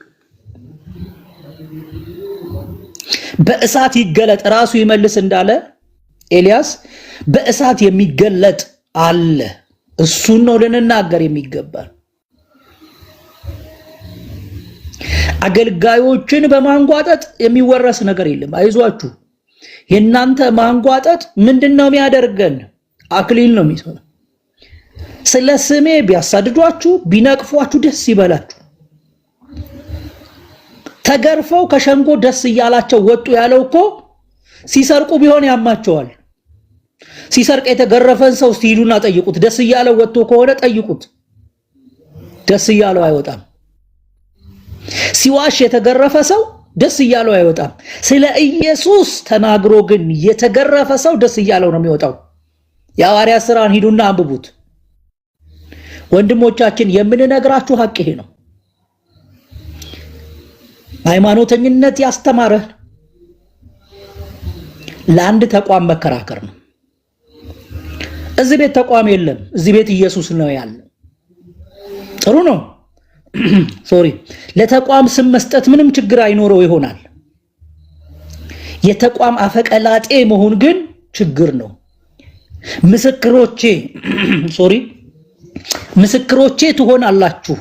በእሳት ይገለጥ ራሱ ይመልስ እንዳለ ኤልያስ በእሳት የሚገለጥ አለ። እሱን ነው ልንናገር የሚገባል። አገልጋዮችን በማንጓጠጥ የሚወረስ ነገር የለም። አይዟችሁ። የናንተ ማንጓጠጥ ምንድነው የሚያደርገን? አክሊል ነው የሚሰጠው። ስለ ስሜ ቢያሳድዷችሁ ቢነቅፏችሁ ደስ ይበላችሁ። ተገርፈው ከሸንጎ ደስ እያላቸው ወጡ ያለው እኮ ሲሰርቁ ቢሆን ያማቸዋል። ሲሰርቅ የተገረፈን ሰው ሲሉና ጠይቁት። ደስ እያለው ወጥቶ ከሆነ ጠይቁት። ደስ እያለው አይወጣም። ሲዋሽ የተገረፈ ሰው ደስ እያለው አይወጣም። ስለ ኢየሱስ ተናግሮ ግን የተገረፈ ሰው ደስ እያለው ነው የሚወጣው። የሐዋርያት ሥራን ሂዱና አንብቡት። ወንድሞቻችን የምንነግራችሁ ሐቅ ይሄ ነው። ሃይማኖተኝነት ያስተማረህ ለአንድ ተቋም መከራከር ነው። እዚህ ቤት ተቋም የለም። እዚህ ቤት ኢየሱስ ነው ያለው። ጥሩ ነው። ሶሪ ለተቋም ስም መስጠት ምንም ችግር አይኖረው ይሆናል። የተቋም አፈቀላጤ መሆን ግን ችግር ነው። ምስክሮቼ ትሆናላችሁ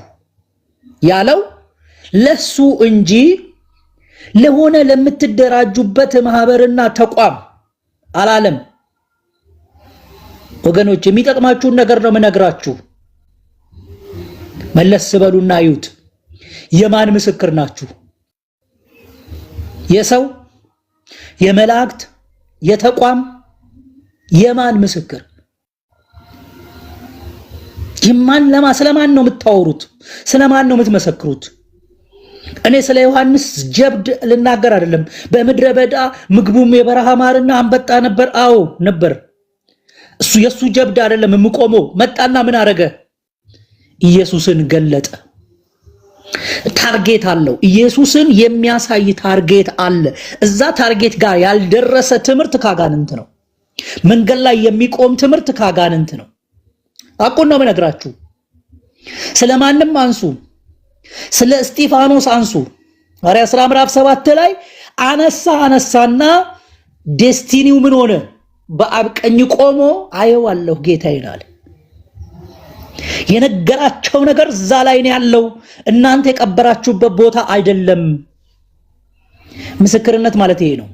ያለው ለሱ እንጂ ለሆነ ለምትደራጁበት ማህበርና ተቋም አላለም። ወገኖች የሚጠቅማችሁን ነገር ነው መነግራችሁ። መለስ በሉና አዩት። የማን ምስክር ናችሁ? የሰው፣ የመላእክት፣ የተቋም? የማን ምስክር? ስለማን ነው የምታወሩት? ስለማን ነው የምትመሰክሩት? እኔ ስለ ዮሐንስ ጀብድ ልናገር አይደለም። በምድረ በዳ ምግቡም የበረሃ ማርና አንበጣ ነበር። አዎ ነበር። እሱ የሱ ጀብድ አይደለም የምቆመው። መጣና ምን አረገ? ኢየሱስን ገለጠ። ታርጌት አለው። ኢየሱስን የሚያሳይ ታርጌት አለ። እዛ ታርጌት ጋር ያልደረሰ ትምህርት ካጋንንት ነው። መንገድ ላይ የሚቆም ትምህርት ካጋንንት ነው። አቁን ነው መነግራችሁ። ስለማንም አንሱ። ስለ እስጢፋኖስ አንሱ። ሐዋርያት ሥራ ምዕራፍ 7 ላይ አነሳና ዴስቲኒው ምን ሆነ? በአብ ቀኝ ቆሞ አየዋለሁ ጌታዬን አለ። የነገራቸው ነገር እዛ ላይ ነው ያለው። እናንተ የቀበራችሁበት ቦታ አይደለም። ምስክርነት ማለት ይሄ ነው።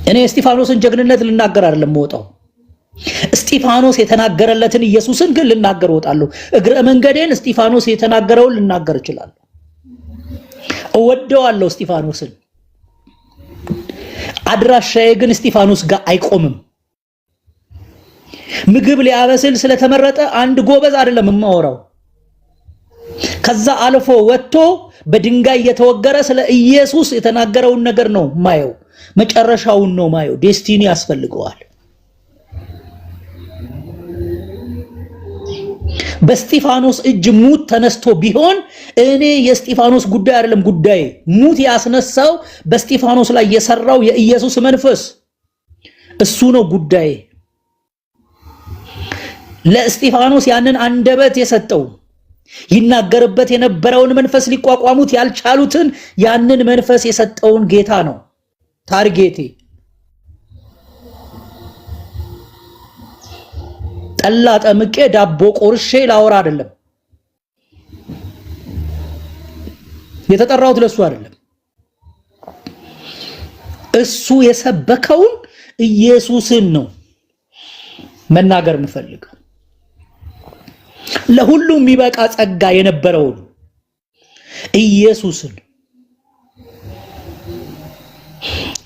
እኔ እስጢፋኖስን ጀግንነት ልናገር አይደለም ወጣው። እስጢፋኖስ የተናገረለትን ኢየሱስን ግን ልናገር ወጣለሁ። እግረ መንገዴን እስጢፋኖስ የተናገረውን ልናገር እችላለሁ። እወደዋለሁ እስጢፋኖስን። አድራሻዬ ግን እስጢፋኖስ ጋር አይቆምም። ምግብ ሊያበስል ስለተመረጠ አንድ ጎበዝ አይደለም የማወራው። ከዛ አልፎ ወጥቶ በድንጋይ የተወገረ ስለ ኢየሱስ የተናገረውን ነገር ነው ማየው። መጨረሻውን ነው ማየው። ዴስቲኒ ያስፈልገዋል። በስጢፋኖስ እጅ ሙት ተነስቶ ቢሆን እኔ የስጢፋኖስ ጉዳይ አይደለም ጉዳይ። ሙት ያስነሳው በስጢፋኖስ ላይ የሰራው የኢየሱስ መንፈስ እሱ ነው ጉዳይ። ለስጢፋኖስ ያንን አንደበት የሰጠው ይናገርበት የነበረውን መንፈስ ሊቋቋሙት ያልቻሉትን ያንን መንፈስ የሰጠውን ጌታ ነው ታርጌቴ። ጠላ ጠምቄ ዳቦ ቆርሼ ላወራ አይደለም የተጠራሁት፣ ለሱ አይደለም። እሱ የሰበከውን ኢየሱስን ነው መናገር የምፈልገው። ለሁሉም የሚበቃ ጸጋ የነበረውን ኢየሱስን፣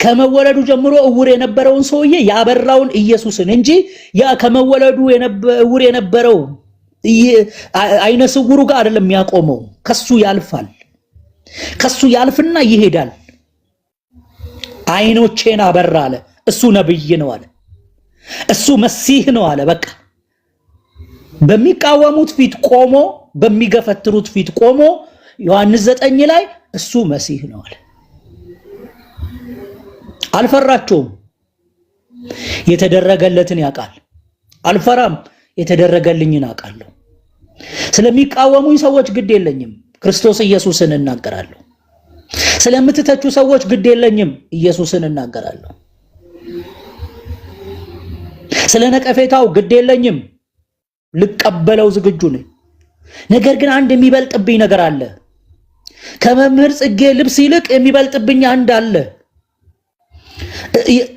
ከመወለዱ ጀምሮ እውር የነበረውን ሰውዬ ያበራውን ኢየሱስን እንጂ ያ ከመወለዱ እውር የነበረው አይነ ስውሩ ጋር አይደለም የሚያቆመው። ከሱ ያልፋል፣ ከሱ ያልፍና ይሄዳል። አይኖቼን አበራ አለ። እሱ ነብይ ነው አለ። እሱ መሲህ ነው አለ። በቃ በሚቃወሙት ፊት ቆሞ በሚገፈትሩት ፊት ቆሞ ዮሐንስ 9 ላይ እሱ መሲህ ነው አለ። አልፈራቸውም፣ የተደረገለትን ያውቃል። አልፈራም፣ የተደረገልኝን አውቃለሁ። ስለሚቃወሙኝ ሰዎች ግድ የለኝም፣ ክርስቶስ ኢየሱስን እናገራለሁ። ስለምትተቹ ሰዎች ግድ የለኝም፣ ኢየሱስን እናገራለሁ። ስለ ነቀፌታው ግድ የለኝም፣ ልቀበለው ዝግጁ ነኝ። ነገር ግን አንድ የሚበልጥብኝ ነገር አለ። ከመምህር ጽጌ ልብስ ይልቅ የሚበልጥብኝ አንድ አለ።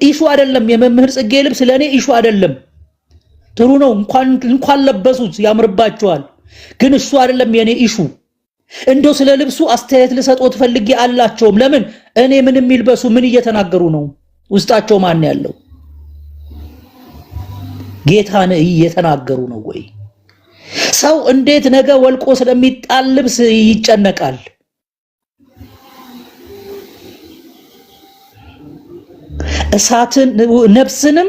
ኢሹ አይደለም የመምህር ጽጌ ልብስ ለኔ ኢሹ አይደለም። ጥሩ ነው፣ እንኳን ለበሱት ያምርባቸዋል። ግን እሱ አይደለም የኔ ኢሹ። እንደው ስለ ልብሱ አስተያየት ልሰጥዎት ፈልጌ አላቸውም። ለምን እኔ ምንም ይልበሱ ምን እየተናገሩ ነው? ውስጣቸው ማን ያለው? ጌታን እየተናገሩ ነው ወይ? ሰው እንዴት ነገ ወልቆ ስለሚጣል ልብስ ይጨነቃል? እሳትን ነፍስንም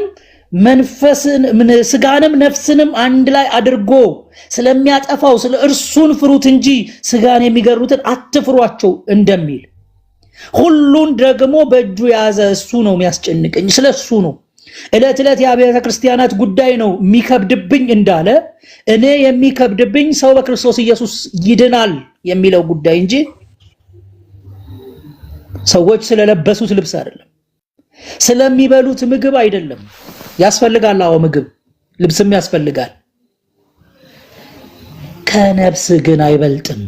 መንፈስን ስጋንም ነፍስንም አንድ ላይ አድርጎ ስለሚያጠፋው ስለ እርሱን ፍሩት እንጂ ስጋን የሚገሩትን አትፍሯቸው እንደሚል ሁሉን ደግሞ በእጁ ያዘ። እሱ ነው የሚያስጨንቀኝ፣ ስለሱ ነው። ዕለት ዕለት የአብያተ ክርስቲያናት ጉዳይ ነው የሚከብድብኝ እንዳለ እኔ የሚከብድብኝ ሰው በክርስቶስ ኢየሱስ ይድናል የሚለው ጉዳይ እንጂ ሰዎች ስለለበሱት ልብስ አይደለም፣ ስለሚበሉት ምግብ አይደለም። ያስፈልጋል፣ አዎ ምግብ ልብስም ያስፈልጋል። ከነፍስ ግን አይበልጥም።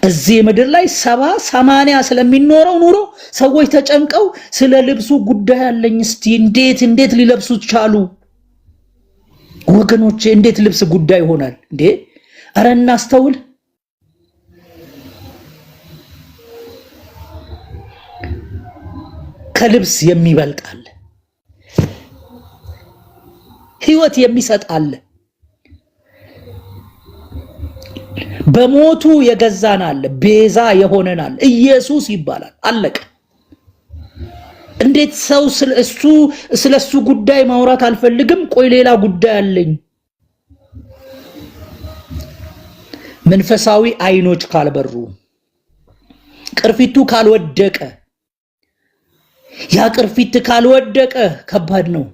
እዚህ ምድር ላይ 70-80 ስለሚኖረው ኑሮ ሰዎች ተጨንቀው ስለ ልብሱ ጉዳይ አለኝ እስቲ እንዴት ሊለብሱት ቻሉ? ወገኖቼ እንዴት ልብስ ጉዳይ ይሆናል እንዴ? አረ እናስተውል። ከልብስ የሚበልጣል፣ ህይወት የሚሰጣል፣ በሞቱ የገዛናል፣ ቤዛ የሆነናል። ኢየሱስ ይባላል። አለቀ። እንዴት ሰው ስለሱ ጉዳይ ማውራት አልፈልግም፣ ቆይ ሌላ ጉዳይ አለኝ። መንፈሳዊ አይኖች ካልበሩ፣ ቅርፊቱ ካልወደቀ፣ ያ ቅርፊት ካልወደቀ ከባድ ነው።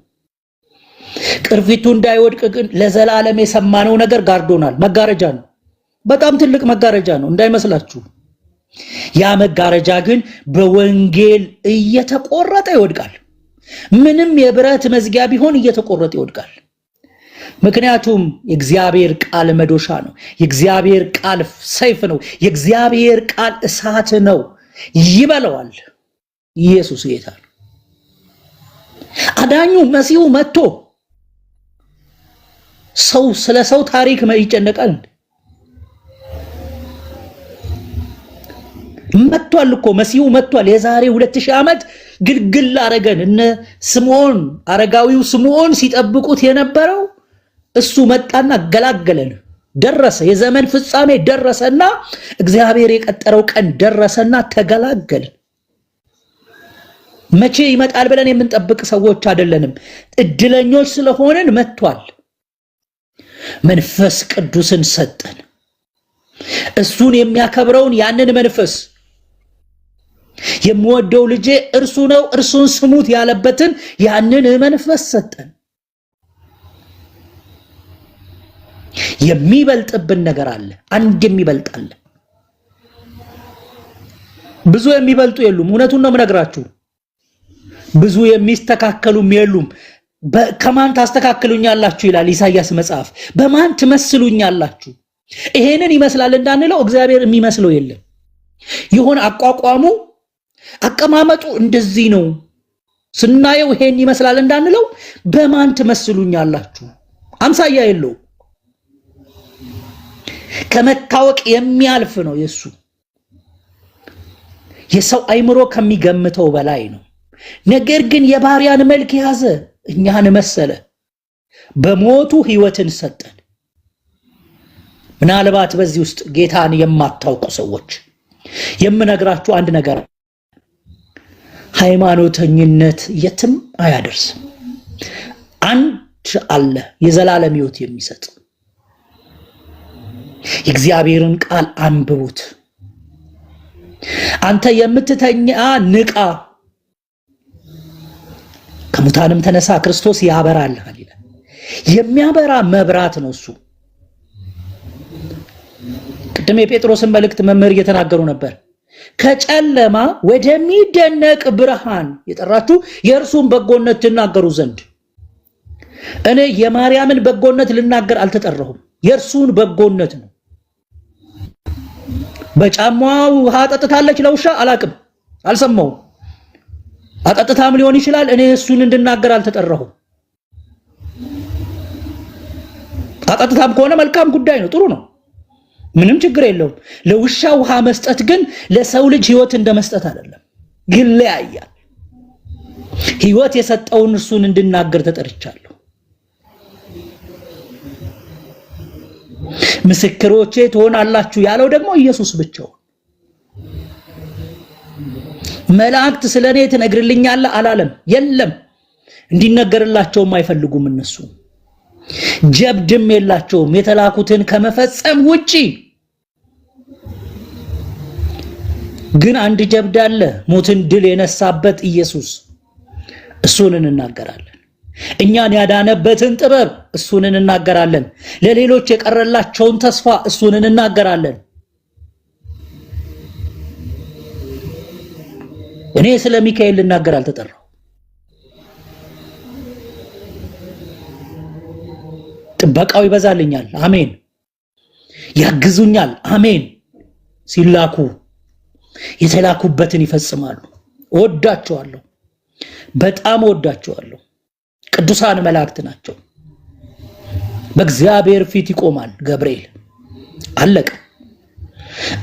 ቅርፊቱ እንዳይወድቅ ግን ለዘላለም የሰማነው ነገር ጋርዶናል። መጋረጃ ነው፣ በጣም ትልቅ መጋረጃ ነው እንዳይመስላችሁ። ያ መጋረጃ ግን በወንጌል እየተቆረጠ ይወድቃል። ምንም የብረት መዝጊያ ቢሆን እየተቆረጠ ይወድቃል። ምክንያቱም የእግዚአብሔር ቃል መዶሻ ነው። የእግዚአብሔር ቃል ሰይፍ ነው። የእግዚአብሔር ቃል እሳት ነው፣ ይበለዋል። ኢየሱስ ጌታ ነው። አዳኙ መሲሁ መጥቶ ሰው ስለ ሰው ታሪክ ይጨነቃል? መጥቷል እኮ መሲሁ መጥቷል። የዛሬ 2000 ዓመት ግልግል አረገን። እነ ስምዖን አረጋዊው ስምዖን ሲጠብቁት የነበረው እሱ መጣና ገላገለን። ደረሰ፣ የዘመን ፍጻሜ ደረሰና እግዚአብሔር የቀጠረው ቀን ደረሰና ተገላገልን። መቼ ይመጣል ብለን የምንጠብቅ ሰዎች አይደለንም። እድለኞች ስለሆነን መጥቷል። መንፈስ ቅዱስን ሰጠን። እሱን የሚያከብረውን ያንን መንፈስ የምወደው ልጄ እርሱ ነው እርሱን ስሙት ያለበትን ያንን መንፈስ ሰጠን። የሚበልጥብን ነገር አለ። አንድ የሚበልጥ አለ። ብዙ የሚበልጡ የሉም። እውነቱን ነው የምነግራችሁ። ብዙ የሚስተካከሉም የሉም። ከማን ታስተካክሉኛላችሁ ይላል ኢሳይያስ መጽሐፍ። በማን ትመስሉኛላችሁ? ይሄንን ይመስላል እንዳንለው እግዚአብሔር የሚመስለው የለም። ይሁን አቋቋሙ አቀማመጡ እንደዚህ ነው ስናየው ይሄን ይመስላል እንዳንለው በማን ትመስሉኛላችሁ? አምሳያ የለው። ከመታወቅ የሚያልፍ ነው የሱ። የሰው አይምሮ ከሚገምተው በላይ ነው። ነገር ግን የባሪያን መልክ ያዘ፣ እኛን መሰለ፣ በሞቱ ሕይወትን ሰጠን። ምናልባት በዚህ ውስጥ ጌታን የማታውቁ ሰዎች የምነግራችሁ አንድ ነገር፣ ሃይማኖተኝነት የትም አያደርስም። አንድ አለ የዘላለም ሕይወት የሚሰጥ። የእግዚአብሔርን ቃል አንብቡት። አንተ የምትተኛ ንቃ፣ ከሙታንም ተነሳ፣ ክርስቶስ ያበራልሃል ይላል። የሚያበራ መብራት ነው እሱ። ቅድም የጴጥሮስን መልእክት መምህር እየተናገሩ ነበር። ከጨለማ ወደሚደነቅ ብርሃን የጠራችሁ የእርሱን በጎነት ትናገሩ ዘንድ። እኔ የማርያምን በጎነት ልናገር አልተጠራሁም፣ የእርሱን በጎነት ነው። በጫማዋ ውሃ አጠጥታለች ለውሻ? አላቅም፣ አልሰማሁም። አጠጥታም ሊሆን ይችላል። እኔ እሱን እንድናገር አልተጠራሁም። አጠጥታም ከሆነ መልካም ጉዳይ ነው፣ ጥሩ ነው፣ ምንም ችግር የለውም። ለውሻ ውሃ መስጠት ግን ለሰው ልጅ ሕይወት እንደመስጠት አይደለም፣ ይለያያል። ሕይወት የሰጠውን እርሱን እንድናገር ተጠርቻለሁ። ምስክሮቼ ትሆናላችሁ ያለው ደግሞ ኢየሱስ ብቻው። መላእክት ስለኔ ትነግርልኛለህ አላለም። የለም፣ እንዲነገርላቸውም አይፈልጉም። እነሱ ጀብድም የላቸውም የተላኩትን ከመፈጸም ውጪ። ግን አንድ ጀብድ አለ፣ ሞትን ድል የነሳበት ኢየሱስ። እሱን እንናገራለን። እኛን ያዳነበትን ጥበብ እሱን እንናገራለን። ለሌሎች የቀረላቸውን ተስፋ እሱን እንናገራለን። እኔ ስለ ሚካኤል ልናገር አልተጠራው። ጥበቃው ይበዛልኛል፣ አሜን። ያግዙኛል፣ አሜን። ሲላኩ የተላኩበትን ይፈጽማሉ። እወዳቸዋለሁ፣ በጣም እወዳቸዋለሁ። ቅዱሳን መላእክት ናቸው። በእግዚአብሔር ፊት ይቆማል ገብርኤል። አለቀ።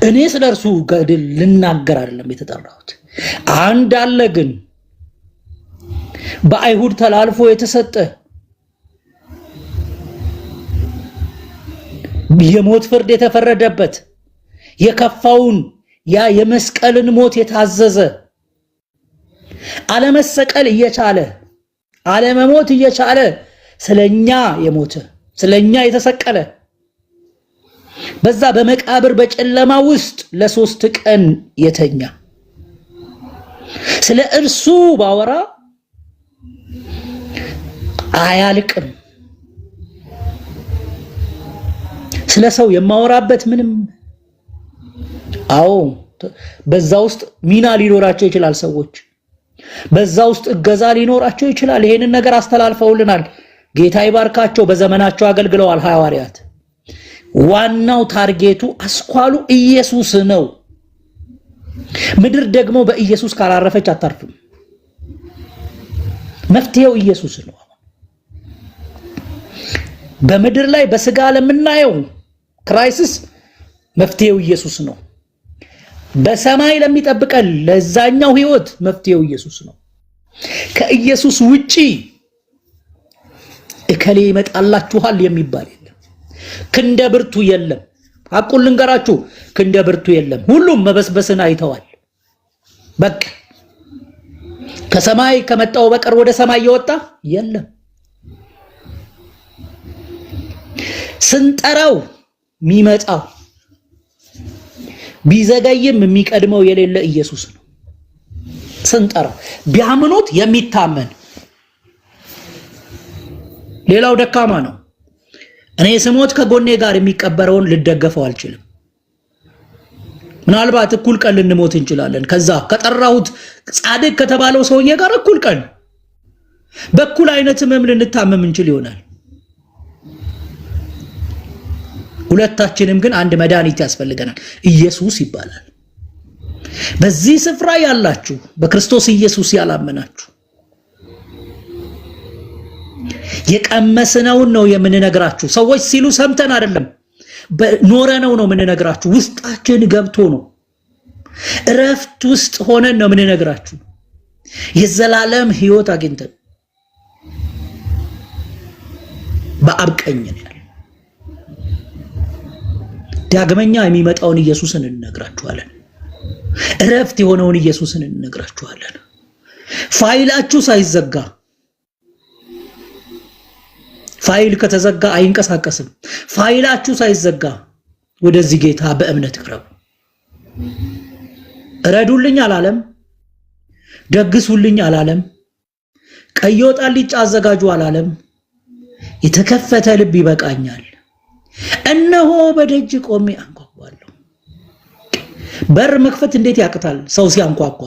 እኔ ስለ እርሱ ገድል ልናገር አይደለም የተጠራሁት። አንድ አለ ግን በአይሁድ ተላልፎ የተሰጠ የሞት ፍርድ የተፈረደበት የከፋውን ያ የመስቀልን ሞት የታዘዘ አለመሰቀል እየቻለ አለመሞት እየቻለ ስለኛ የሞተ ስለኛ የተሰቀለ በዛ በመቃብር በጨለማ ውስጥ ለ3 ቀን የተኛ ስለ እርሱ ባወራ አያልቅም። ስለ ሰው የማወራበት ምንም አዎ በዛ ውስጥ ሚና ሊኖራቸው ይችላል። ሰዎች በዛ ውስጥ እገዛ ሊኖራቸው ይችላል። ይሄንን ነገር አስተላልፈውልናል። ጌታ ይባርካቸው። በዘመናቸው አገልግለዋል ሐዋርያት። ዋናው ታርጌቱ አስኳሉ ኢየሱስ ነው። ምድር ደግሞ በኢየሱስ ካላረፈች አታርፍም። መፍትሄው ኢየሱስ ነው። በምድር ላይ በስጋ ለምናየው ክራይሲስ መፍትሄው ኢየሱስ ነው። በሰማይ ለሚጠብቀን ለዛኛው ህይወት መፍትሄው ኢየሱስ ነው። ከኢየሱስ ውጪ እከሌ ይመጣላችኋል የሚባል የለም። ክንደ ብርቱ የለም። አቁል ልንገራችሁ፣ ክንደ ብርቱ የለም። ሁሉም መበስበስን አይተዋል። በቃ ከሰማይ ከመጣው በቀር ወደ ሰማይ የወጣ የለም። ስንጠራው ሚመጣ ቢዘገይም የሚቀድመው የሌለ ኢየሱስ ነው። ስንጠራው ቢያምኑት የሚታመን ሌላው ደካማ ነው። እኔ ስሞት ከጎኔ ጋር የሚቀበረውን ልደገፈው አልችልም። ምናልባት እኩል ቀን ልንሞት እንችላለን። ከዛ ከጠራሁት ጻድቅ ከተባለው ሰውዬ ጋር እኩል ቀን በኩል አይነት ህመም ልንታመም እንችል ይሆናል። ሁለታችንም ግን አንድ መድኃኒት ያስፈልገናል። ኢየሱስ ይባላል። በዚህ ስፍራ ያላችሁ በክርስቶስ ኢየሱስ ያላመናችሁ የቀመስነውን ነው የምንነግራችሁ። ሰዎች ሲሉ ሰምተን አይደለም ኖረነው ነው የምንነግራችሁ። ውስጣችን ገብቶ ነው እረፍት ውስጥ ሆነን ነው የምንነግራችሁ። የዘላለም ህይወት አግኝተን በአብ ቀኝ ነን። ዳግመኛ የሚመጣውን ኢየሱስን እንነግራችኋለን። እረፍት የሆነውን ኢየሱስን እንነግራችኋለን። ፋይላችሁ ሳይዘጋ፣ ፋይል ከተዘጋ አይንቀሳቀስም። ፋይላችሁ ሳይዘጋ ወደዚህ ጌታ በእምነት ቅረቡ። እረዱልኝ አላለም፣ ደግሱልኝ አላለም፣ ቀይ ወጥ አልጫ አዘጋጁ አላለም። የተከፈተ ልብ ይበቃኛል፣ እነሆ በደጅ ቆሜ አንኳኳለሁ። በር መክፈት እንዴት ያቅታል? ሰው ሲያንኳኳ።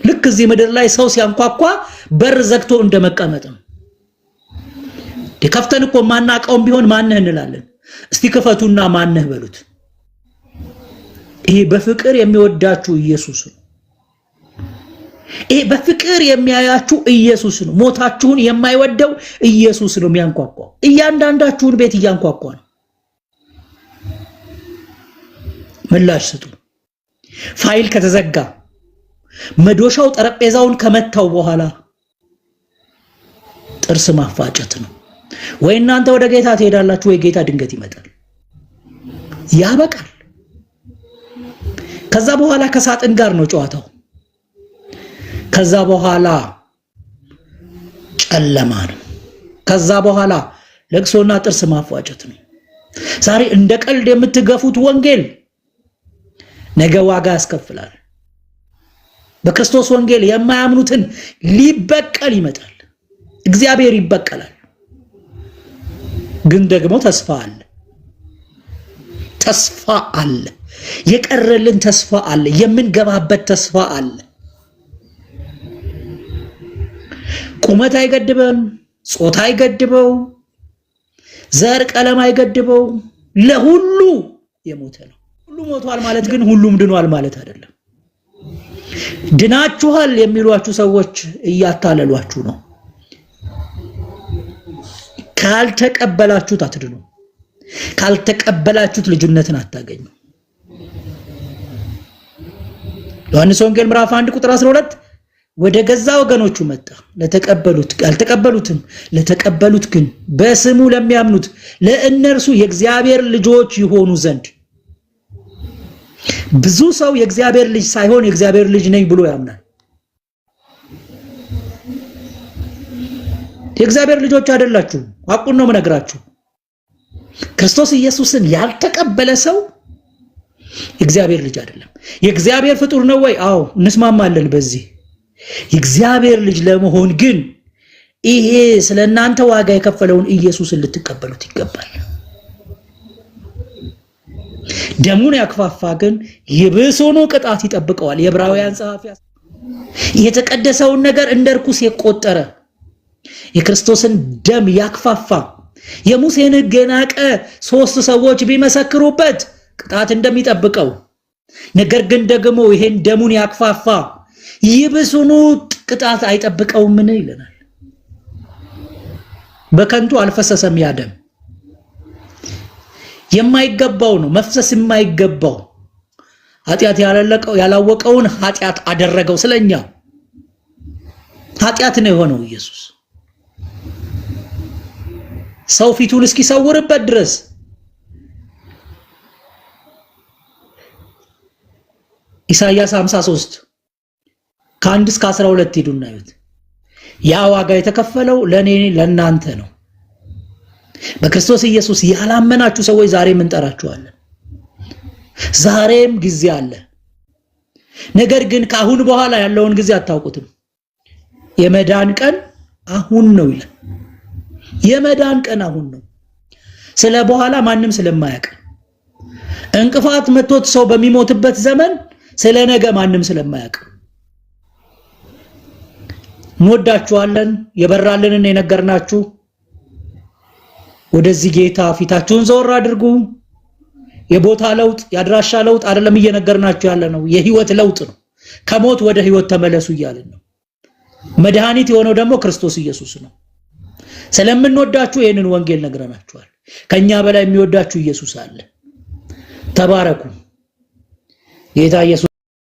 ልክ እዚህ ምድር ላይ ሰው ሲያንኳኳ በር ዘግቶ እንደመቀመጥ ነው። ከፍተን እኮ ማናቀውም ቢሆን ማነህ እንላለን። እስቲ ክፈቱና ማነህ በሉት። ይሄ በፍቅር የሚወዳችሁ ኢየሱስ ነው። ይሄ በፍቅር የሚያያችሁ ኢየሱስ ነው። ሞታችሁን የማይወደው ኢየሱስ ነው የሚያንኳኳው። እያንዳንዳችሁን ቤት እያንኳኳ ነው። ምላሽ ስጡ። ፋይል ከተዘጋ መዶሻው ጠረጴዛውን ከመታው በኋላ ጥርስ ማፋጨት ነው። ወይ እናንተ ወደ ጌታ ትሄዳላችሁ ወይ ጌታ ድንገት ይመጣል። ያበቃል። ከዛ በኋላ ከሳጥን ጋር ነው ጨዋታው። ከዛ በኋላ ጨለማ ነው። ከዛ በኋላ ለቅሶና ጥርስ ማፋጨት ነው። ዛሬ እንደ ቀልድ የምትገፉት ወንጌል ነገ ዋጋ ያስከፍላል። በክርስቶስ ወንጌል የማያምኑትን ሊበቀል ይመጣል። እግዚአብሔር ይበቀላል። ግን ደግሞ ተስፋ አለ። ተስፋ አለ። የቀረልን ተስፋ አለ። የምንገባበት ተስፋ አለ። ቁመት አይገድበን፣ ጾታ አይገድበው፣ ዘር ቀለም አይገድበው። ለሁሉ የሞተ ነው። ሁሉ ሞቷል ማለት ግን ሁሉም ድኗል ማለት አይደለም። ድናችኋል የሚሏችሁ ሰዎች እያታለሏችሁ ነው። ካልተቀበላችሁት አትድኑ። ካልተቀበላችሁት ልጅነትን አታገኙ። ዮሐንስ ወንጌል ምዕራፍ 1 ቁጥር 12 ወደ ገዛ ወገኖቹ መጣ፣ ለተቀበሉት አልተቀበሉትም፣ ለተቀበሉት ግን በስሙ ለሚያምኑት ለእነርሱ የእግዚአብሔር ልጆች ይሆኑ ዘንድ። ብዙ ሰው የእግዚአብሔር ልጅ ሳይሆን የእግዚአብሔር ልጅ ነኝ ብሎ ያምናል። የእግዚአብሔር ልጆች አይደላችሁ። ሐቁን ነው የምነግራችሁ። ክርስቶስ ኢየሱስን ያልተቀበለ ሰው የእግዚአብሔር ልጅ አይደለም። የእግዚአብሔር ፍጡር ነው ወይ? አዎ እንስማማለን በዚህ። የእግዚአብሔር ልጅ ለመሆን ግን ይሄ ስለናንተ ዋጋ የከፈለውን ኢየሱስን ልትቀበሉት ይገባል። ደሙን ያክፋፋ ግን ይብሱኑ ቅጣት ይጠብቀዋል። የዕብራውያን ጸሐፊ የተቀደሰውን ነገር እንደ ርኩስ የቆጠረ የክርስቶስን ደም ያክፋፋ የሙሴን ሕግ የናቀ 3 ሰዎች ቢመሰክሩበት ቅጣት እንደሚጠብቀው፣ ነገር ግን ደግሞ ይሄን ደሙን ያክፋፋ ይብሱኑ ቅጣት አይጠብቀውምን ይለናል። በከንቱ አልፈሰሰም። ያ ደም የማይገባው ነው መፍሰስ የማይገባው። ኃጢአት ያላወቀውን ኃጢአት አደረገው። ስለኛ ኃጢአት ነው የሆነው ኢየሱስ። ሰው ፊቱን እስኪሰውርበት ድረስ ኢሳይያስ 53 ከ1 እስከ 12 ሄዱና ይሁት ያ ዋጋ የተከፈለው ለኔ ለናንተ ነው። በክርስቶስ ኢየሱስ ያላመናችሁ ሰዎች ዛሬም እንጠራችኋለን። ዛሬም ጊዜ አለ። ነገር ግን ከአሁን በኋላ ያለውን ጊዜ አታውቁትም። የመዳን ቀን አሁን ነው ይላል። የመዳን ቀን አሁን ነው። ስለ በኋላ ማንም ስለማያውቅ እንቅፋት መጥቶት ሰው በሚሞትበት ዘመን ስለ ነገ ማንም ስለማያውቅ እንወዳችኋለን። የበራልንን የነገርናችሁ ወደዚህ ጌታ ፊታችሁን ዘወር አድርጉ። የቦታ ለውጥ ያድራሻ ለውጥ አይደለም እየነገርናችሁ ያለ ነው። የህይወት ለውጥ ነው። ከሞት ወደ ህይወት ተመለሱ እያልን ነው። መድኃኒት የሆነው ደግሞ ክርስቶስ ኢየሱስ ነው። ስለምንወዳችሁ ይሄንን ወንጌል ነግረናችኋል። ከኛ በላይ የሚወዳችሁ ኢየሱስ አለ። ተባረኩ። ጌታ ኢየሱስ